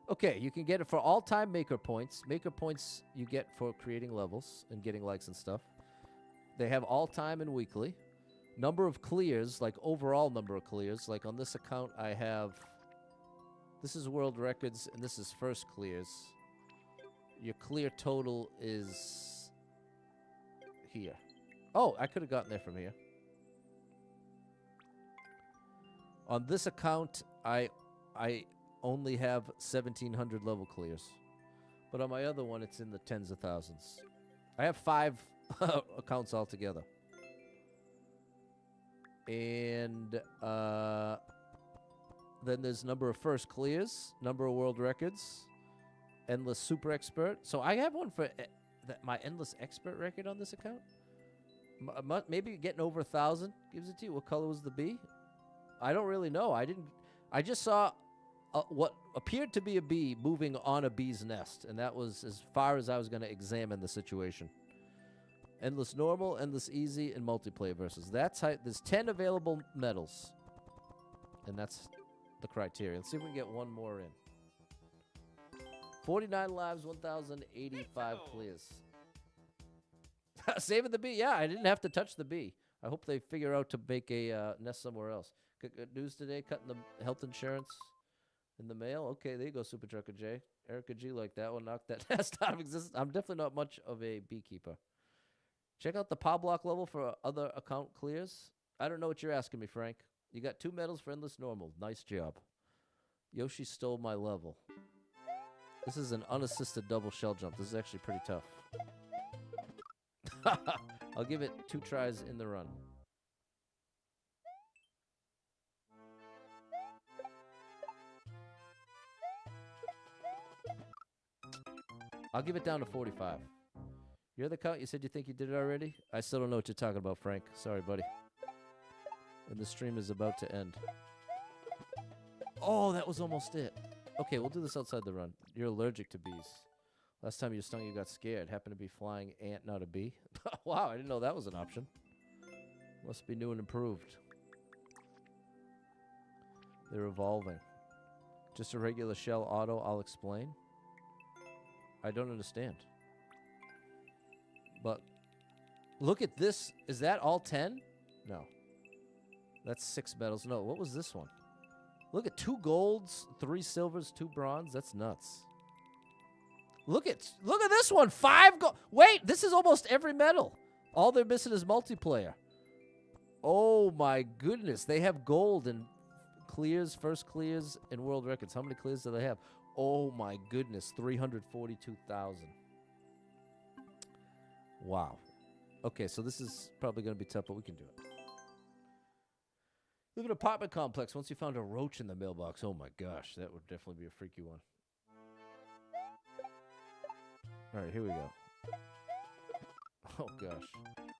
Okay, you can get it for all-time maker points. Maker points you get for creating levels and getting likes and stuff. They have all-time and weekly. Number of clears, like overall number of clears. Like on this account, I have... This is world records, and this is first clears. Your clear total is here. Oh, I could have gotten there from here. On this account, I only have 1,700 level clears. But on my other one, it's in the tens of thousands. I have 5 accounts altogether. And then there's number of first clears, number of world records, endless super expert. So I have one for my endless expert record on this account. Maybe getting over 1,000 gives it to you. What color was the bee? I don't really know. I just saw what appeared to be a bee moving on a bee's nest, and that was as far as I was going to examine the situation. Endless normal, endless easy, and multiplayer versus. That's how, there's 10 available medals, and that's the criteria. Let's see if we can get one more in. 49 lives, 1,085 clears. Saving the bee. Yeah, I didn't have to touch the bee. I hope they figure out to make a nest somewhere else. Good news today, cutting the health insurance in the mail. Okay, there you go, Super Trucker J. Erica G like that one. Knocked that nest out of existence. I'm definitely not much of a beekeeper. Check out the POW block level for other account clears. I don't know what you're asking me, Frank. You got 2 medals for endless normal. Nice job. Yoshi stole my level. This is an unassisted double shell jump. This is actually pretty tough. I'll give it 2 tries in the run. I'll give it down to 45. You're the count? You said you think you did it already? I still don't know what you're talking about, Frank. Sorry, buddy. And the stream is about to end. Oh, that was almost it. Okay, we'll do this outside the run. You're allergic to bees. Last time you stung, you got scared. Happened to be flying ant, not a bee. Wow, I didn't know that was an option. Must be new and improved. They're evolving. Just a regular shell auto, I'll explain. I don't understand. But look at this. Is that all 10? No. That's 6 medals. No, what was this one? Look at 2 golds, 3 silvers, 2 bronze. That's nuts. Look at this one. 5 gold. Wait, this is almost every medal. All they're missing is multiplayer. Oh my goodness. They have gold and clears, first clears, and world records. How many clears do they have? Oh my goodness. 342,000. Wow. Okay, so this is probably going to be tough, but we can do it. Live in an apartment complex. Once you found a roach in the mailbox, oh my gosh, that would definitely be a freaky one. All right, here we go. Oh gosh.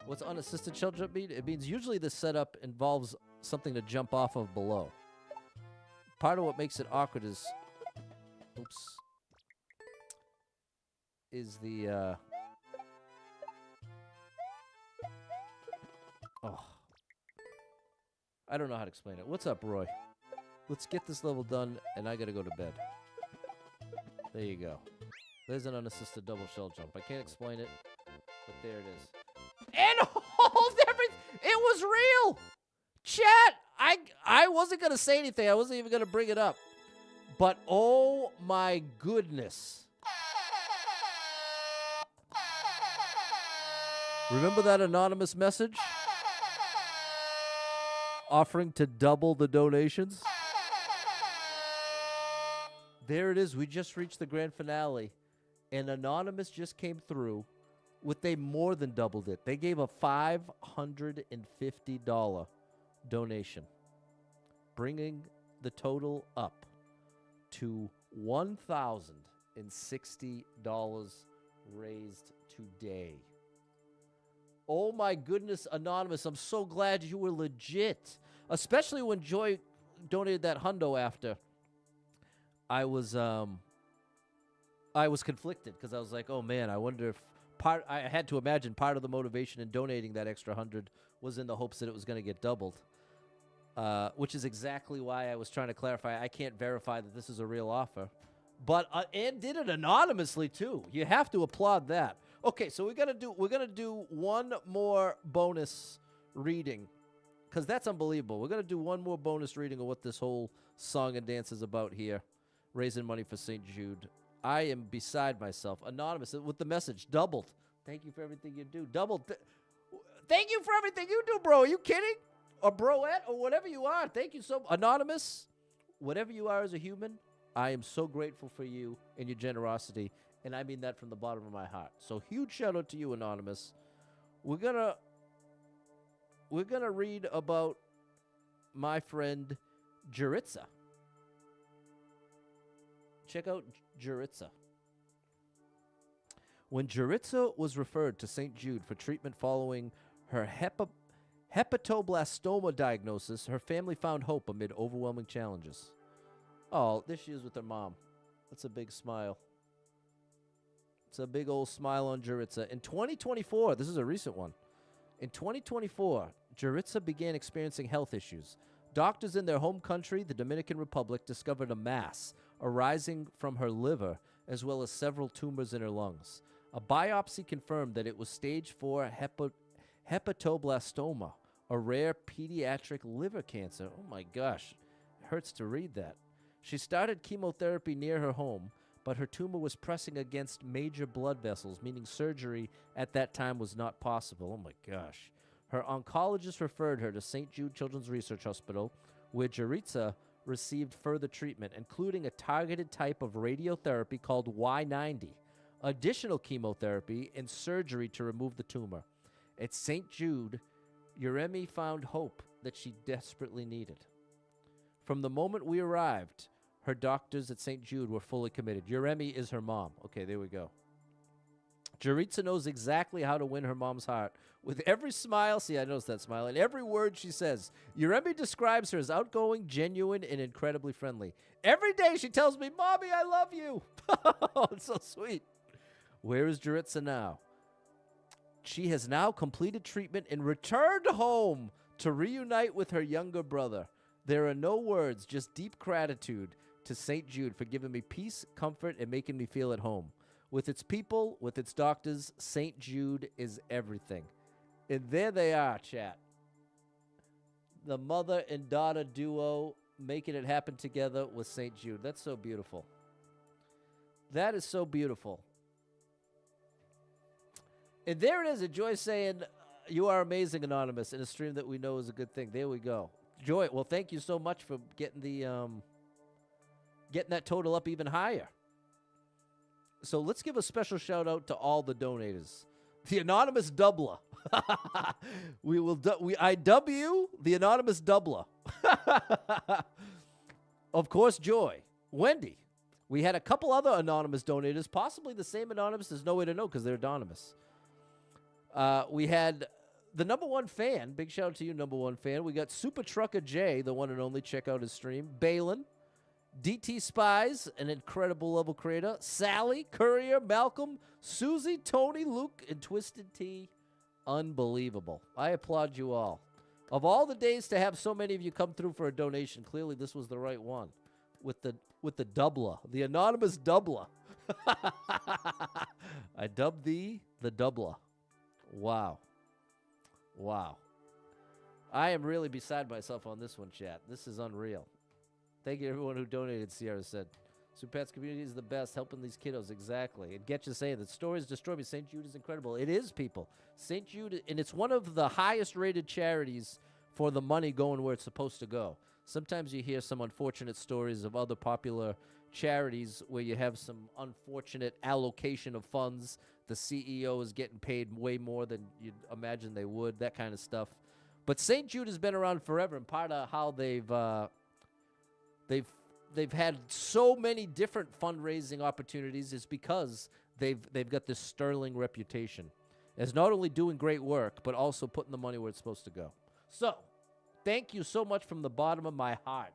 What's unassisted shell jump mean? It means usually this setup involves something to jump off of below. Part of what makes it awkward is, oops, is the, oh. I don't know how to explain it. What's up, Roy? Let's get this level done, and I gotta go to bed. There you go. There's an unassisted double shell jump. I can't explain it, but there it is. And hold everything! It was real! Chat! I wasn't gonna say anything. I wasn't even gonna bring it up. But oh my goodness. Remember that anonymous message? Offering to double the donations? There it is. We just reached the grand finale. And Anonymous just came through with they more than doubled it. They gave a $550 donation, bringing the total up to $1,060 raised today. Oh my goodness, Anonymous, I'm so glad you were legit. Especially when Joy donated that hundo after. I was conflicted because I was like, oh man, I wonder if I had to imagine part of the motivation in donating that extra 100 was in the hopes that it was going to get doubled. Which is exactly why I was trying to clarify. I can't verify that this is a real offer. But and did it anonymously too. You have to applaud that. Okay, so we're gonna do one more bonus reading, because that's unbelievable. We're gonna do one more bonus reading of what this whole song and dance is about here, raising money for St. Jude. I am beside myself. Anonymous with the message doubled. Thank you for everything you do. Doubled. Thank you for everything you do, bro. Are you kidding? Or broette or whatever you are. Thank you so much. Anonymous, whatever you are as a human, I am so grateful for you and your generosity. And I mean that from the bottom of my heart. So huge shout out to you, Anonymous. We're gonna read about my friend Juritza. Check out Juritza. When Juritza was referred to St. Jude for treatment following her hepatoblastoma diagnosis, her family found hope amid overwhelming challenges. Oh, there she is with her mom. That's a big smile. It's a big old smile on Juritza. In 2024, this is a recent one. In 2024, Juritza began experiencing health issues. Doctors in their home country, the Dominican Republic, discovered a mass arising from her liver, as well as several tumors in her lungs. A biopsy confirmed that it was stage 4 hepatoblastoma, a rare pediatric liver cancer. Oh my gosh, it hurts to read that. She started chemotherapy near her home, but her tumor was pressing against major blood vessels, meaning surgery at that time was not possible. Oh my gosh. Her oncologist referred her to St. Jude Children's Research Hospital, where Juritza received further treatment, including a targeted type of radiotherapy called Y90, additional chemotherapy, and surgery to remove the tumor. At St. Jude, Uremi found hope that she desperately needed. From the moment we arrived, her doctors at St. Jude were fully committed. Uremi is her mom. Okay, there we go. Juritza knows exactly how to win her mom's heart. With every smile, see, I noticed that smile, and every word she says, Uremi describes her as outgoing, genuine, and incredibly friendly. Every day she tells me, Mommy, I love you. Oh, it's so sweet. Where is Juritza now? She has now completed treatment and returned home to reunite with her younger brother. There are no words, just deep gratitude to St. Jude for giving me peace, comfort, and making me feel at home. With its people, with its doctors, St. Jude is everything. And there they are, chat. The mother and daughter duo making it happen together with St. Jude. That's so beautiful. That is so beautiful. And there it is, a Joy saying, you are amazing, Anonymous, in a stream that we know is a good thing. There we go. Joy, well, thank you so much for getting that total up even higher. So let's give a special shout out to all the donators. The anonymous doubler. I dub you the anonymous doubler. Of course, Joy. Wendy. We had a couple other anonymous donators, possibly the same anonymous. There's no way to know because they're anonymous. We had the number one fan. Big shout out to you, number one fan. We got Super Trucker J, the one and only. Check out his stream. Balin. DT Spies, an incredible level creator. Sally, Courier, Malcolm, Susie, Tony, Luke, and Twisted T. Unbelievable. I applaud you all. Of all the days to have so many of you come through for a donation, clearly this was the right one. With the doubler, the anonymous doubler. I dubbed thee the doubler. Wow. Wow. I am really beside myself on this one, chat. This is unreal. Thank you to everyone who donated, Sierra said. Super Pets community is the best, helping these kiddos, exactly. And Get You saying that stories destroy me. St. Jude is incredible. It is, people. St. Jude, and it's one of the highest rated charities for the money going where it's supposed to go. Sometimes you hear some unfortunate stories of other popular charities where you have some unfortunate allocation of funds. The CEO is getting paid way more than you'd imagine they would, that kind of stuff. But St. Jude has been around forever, and part of how they've had so many different fundraising opportunities is because they've got this sterling reputation as not only doing great work but also putting the money where it's supposed to go. So, thank you so much from the bottom of my heart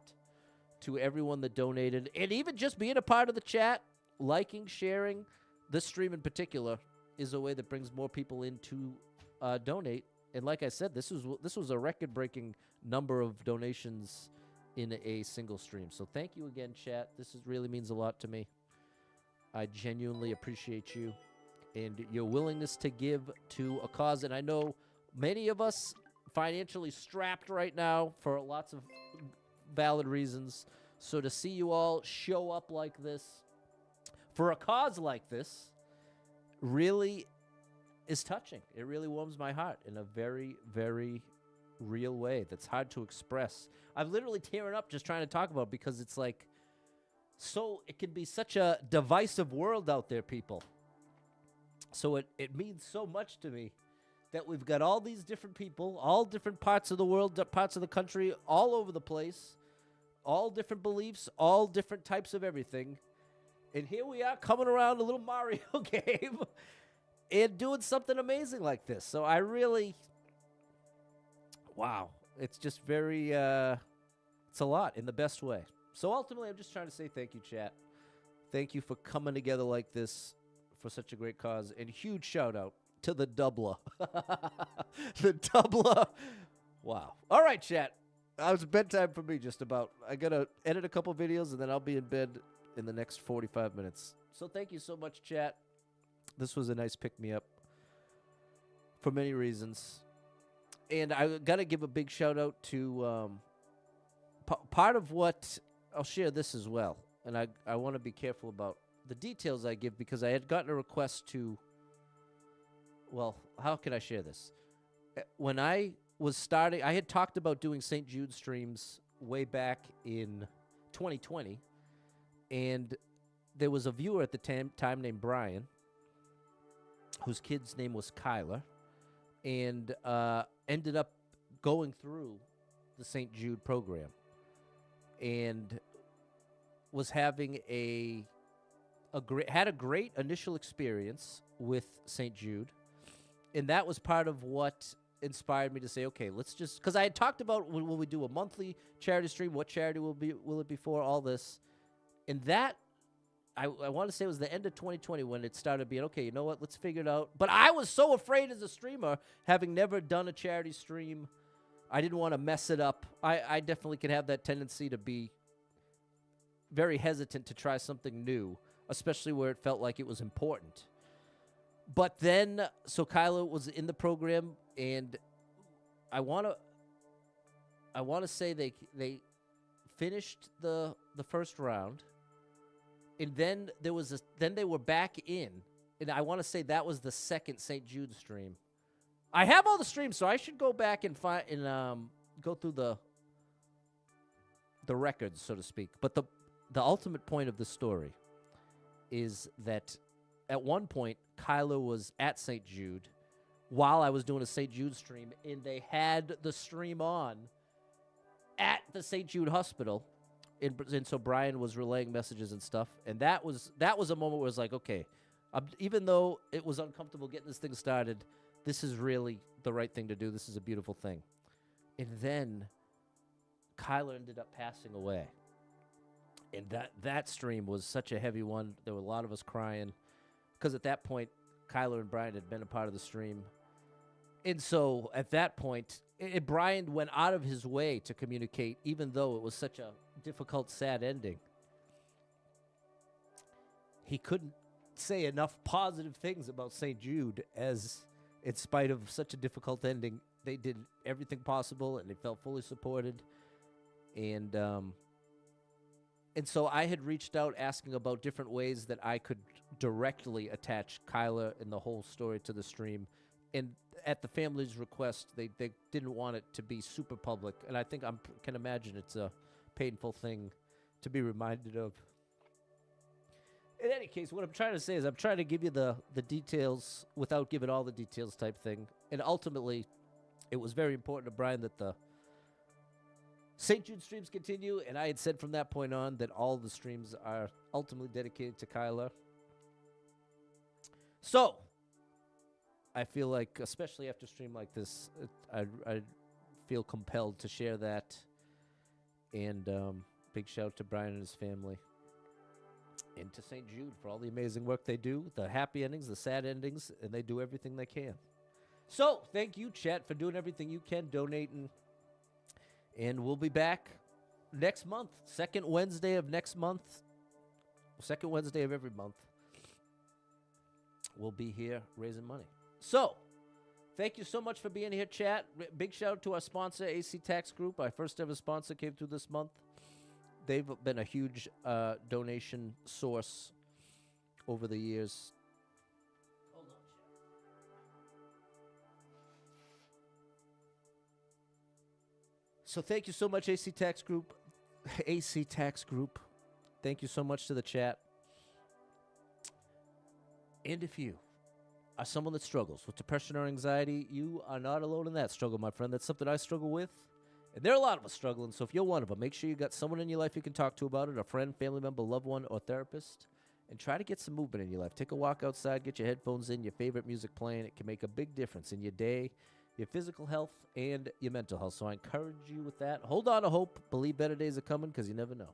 to everyone that donated, and even just being a part of the chat, liking, sharing. This stream in particular is a way that brings more people in to donate. And like I said, this was a record-breaking number of donations in a single stream. So thank you again, chat. Really means a lot to me. I genuinely appreciate you and your willingness to give to a cause. And I know many of us financially strapped right now for lots of valid reasons. So to see you all show up like this for a cause like this really is touching. It really warms my heart in a very, very real way that's hard to express. I'm literally tearing up just trying to talk about it because it's like, so it can be such a divisive world out there, people. So it means so much to me that we've got all these different people, all different parts of the world, parts of the country, all over the place, all different beliefs, all different types of everything. And here we are coming around a little Mario game and doing something amazing like this. So I really, wow, it's just very, it's a lot in the best way. So ultimately, I'm just trying to say thank you, chat. Thank you for coming together like this for such a great cause. And huge shout out to the doubler. The doubler. Wow. All right, chat. It was bedtime for me just about. I got to edit a couple videos and then I'll be in bed in the next 45 minutes. So thank you so much, chat. This was a nice pick-me-up for many reasons. And I got to give a big shout-out to part of what... I'll share this as well. And I want to be careful about the details I give because I had gotten a request to... Well, how can I share this? When I was starting... I had talked about doing St. Jude streams way back in 2020. And there was a viewer at the time named Brian, whose kid's name was Kyler, and ended up going through the St. Jude program and was having had a great initial experience with St. Jude, and that was part of what inspired me to say, okay, let's just, because I had talked about will we do a monthly charity stream, what charity will it be for, all this, and that I want to say it was the end of 2020 when it started being, okay, you know what, let's figure it out. But I was so afraid as a streamer, having never done a charity stream, I didn't want to mess it up. I definitely can have that tendency to be very hesitant to try something new, especially where it felt like it was important. But then, so Kyla was in the program, and I want to say they finished the first round. And then then they were back in, and I want to say that was the second St. Jude stream. I have all the streams, so I should go back and find and go through the records, so to speak. But the ultimate point of the story is that at one point Kyler was at St. Jude while I was doing a St. Jude stream, and they had the stream on at the St. Jude Hospital. And so Brian was relaying messages and stuff, and that was a moment where it was like, okay, even though it was uncomfortable getting this thing started, this is really the right thing to do. This is a beautiful thing. And then Kyler ended up passing away, and that stream was such a heavy one. There were a lot of us crying because at that point, Kyler and Brian had been a part of the stream, and so at that point, Brian went out of his way to communicate, even though it was such a difficult, sad ending. He couldn't say enough positive things about St. Jude, as in spite of such a difficult ending, they did everything possible, and they felt fully supported. And so I had reached out asking about different ways that I could directly attach Kyla and the whole story to the stream. And at the family's request, they didn't want it to be super public. And I think I can imagine it's a painful thing to be reminded of. In any case, what I'm trying to say is I'm trying to give you the details without giving all the details type thing. And ultimately, it was very important to Brian that the St. Jude streams continue, and I had said from that point on that all the streams are ultimately dedicated to Kyla. So, I feel like, especially after a stream like this, I feel compelled to share that. And big shout out to Brian and his family. And to St. Jude for all the amazing work they do, the happy endings, the sad endings, and they do everything they can. So, thank you, chat, for doing everything you can, donating. And we'll be back next month, second Wednesday of next month, second Wednesday of every month. We'll be here raising money. So, thank you so much for being here, chat. Big shout out to our sponsor, AC Tax Group. Our first ever sponsor came through this month. They've been a huge donation source over the years. Hold on, chat. So thank you so much, AC Tax Group. AC Tax Group. Thank you so much to the chat. And if you are someone that struggles with depression or anxiety, you are not alone in that struggle, my friend. That's something I struggle with. And there are a lot of us struggling, so if you're one of them, make sure you got someone in your life you can talk to about it, a friend, family member, loved one, or therapist, and try to get some movement in your life. Take a walk outside, get your headphones in, your favorite music playing. It can make a big difference in your day, your physical health, and your mental health. So I encourage you with that. Hold on to hope. Believe better days are coming, because you never know.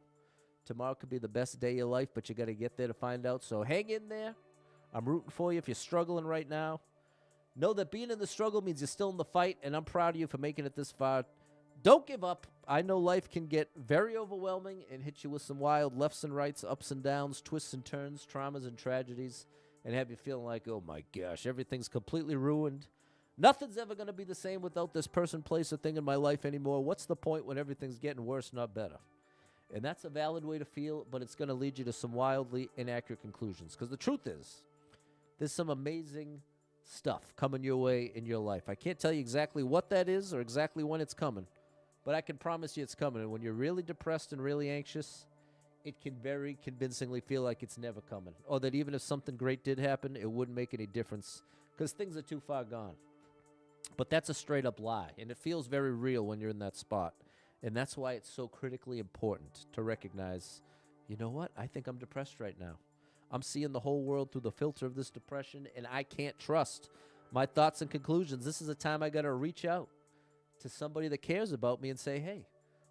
Tomorrow could be the best day of your life, but you got to get there to find out. So hang in there. I'm rooting for you if you're struggling right now. Know that being in the struggle means you're still in the fight, and I'm proud of you for making it this far. Don't give up. I know life can get very overwhelming and hit you with some wild lefts and rights, ups and downs, twists and turns, traumas and tragedies, and have you feeling like, oh my gosh, everything's completely ruined. Nothing's ever going to be the same without this person, place, or thing in my life anymore. What's the point when everything's getting worse, not better? And that's a valid way to feel, but it's going to lead you to some wildly inaccurate conclusions. Because the truth is, there's some amazing stuff coming your way in your life. I can't tell you exactly what that is or exactly when it's coming, but I can promise you it's coming. And when you're really depressed and really anxious, it can very convincingly feel like it's never coming. Or that even if something great did happen, it wouldn't make any difference because things are too far gone. But that's a straight up lie. And it feels very real when you're in that spot. And that's why it's so critically important to recognize, you know what? I think I'm depressed right now. I'm seeing the whole world through the filter of this depression, and I can't trust my thoughts and conclusions. This is a time I got to reach out to somebody that cares about me and say, hey,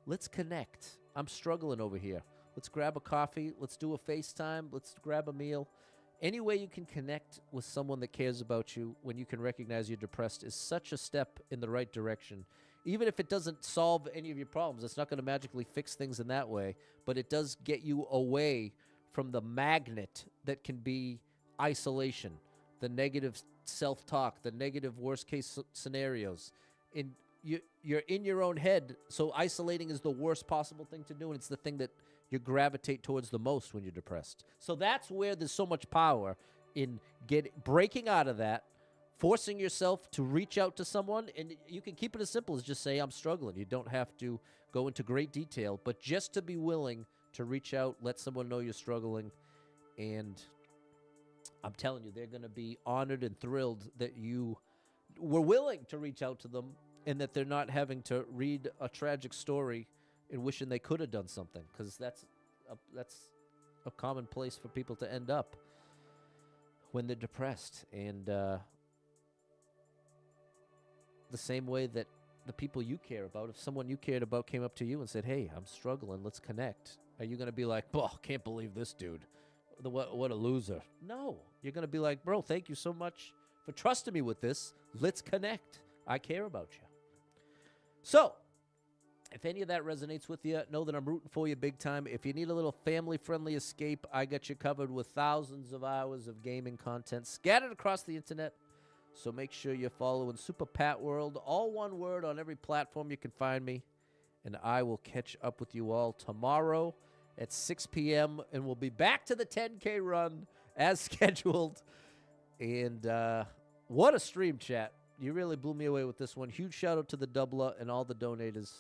let's connect. I'm struggling over here. Let's grab a coffee. Let's do a FaceTime. Let's grab a meal. Any way you can connect with someone that cares about you when you can recognize you're depressed is such a step in the right direction. Even if it doesn't solve any of your problems, it's not going to magically fix things in that way, but it does get you away from the magnet that can be isolation, the negative self-talk, the negative worst-case scenarios. You're in your own head, so isolating is the worst possible thing to do, and it's the thing that you gravitate towards the most when you're depressed. So that's where there's so much power in breaking out of that, forcing yourself to reach out to someone, and you can keep it as simple as just say, I'm struggling. You don't have to go into great detail, but just to be willing to reach out, let someone know you're struggling, and I'm telling you, they're going to be honored and thrilled that you were willing to reach out to them and that they're not having to read a tragic story and wishing they could have done something, because that's a common place for people to end up when they're depressed. And the same way that the people you care about, if someone you cared about came up to you and said, hey, I'm struggling, let's connect, are you going to be like, oh, can't believe this dude, what a loser? No, you're going to be like, bro, thank you so much for trusting me with this. Let's connect. I care about you. So, if any of that resonates with you, know that I'm rooting for you big time. If you need a little family-friendly escape, I got you covered with thousands of hours of gaming content scattered across the internet. So make sure you're following Super Pat World, all one word on every platform you can find me. And I will catch up with you all tomorrow at 6 p.m. And we'll be back to the 10K run as scheduled. And what a stream, chat. You really blew me away with this one. Huge shout out to the doubler and all the donators.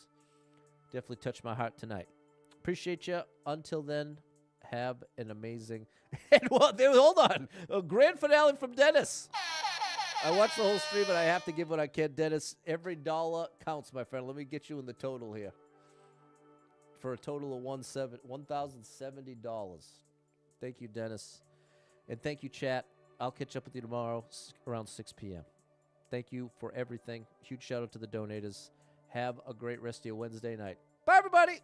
Definitely touched my heart tonight. Appreciate you. Until then, have an amazing... And hold on. A grand finale from Dennis. I watched the whole stream, and I have to give what I can. Dennis, every dollar counts, my friend. Let me get you in the total here. For a total of $1,070. Thank you, Dennis. And thank you, chat. I'll catch up with you tomorrow around 6 p.m. Thank you for everything. Huge shout out to the donators. Have a great rest of your Wednesday night. Bye, everybody.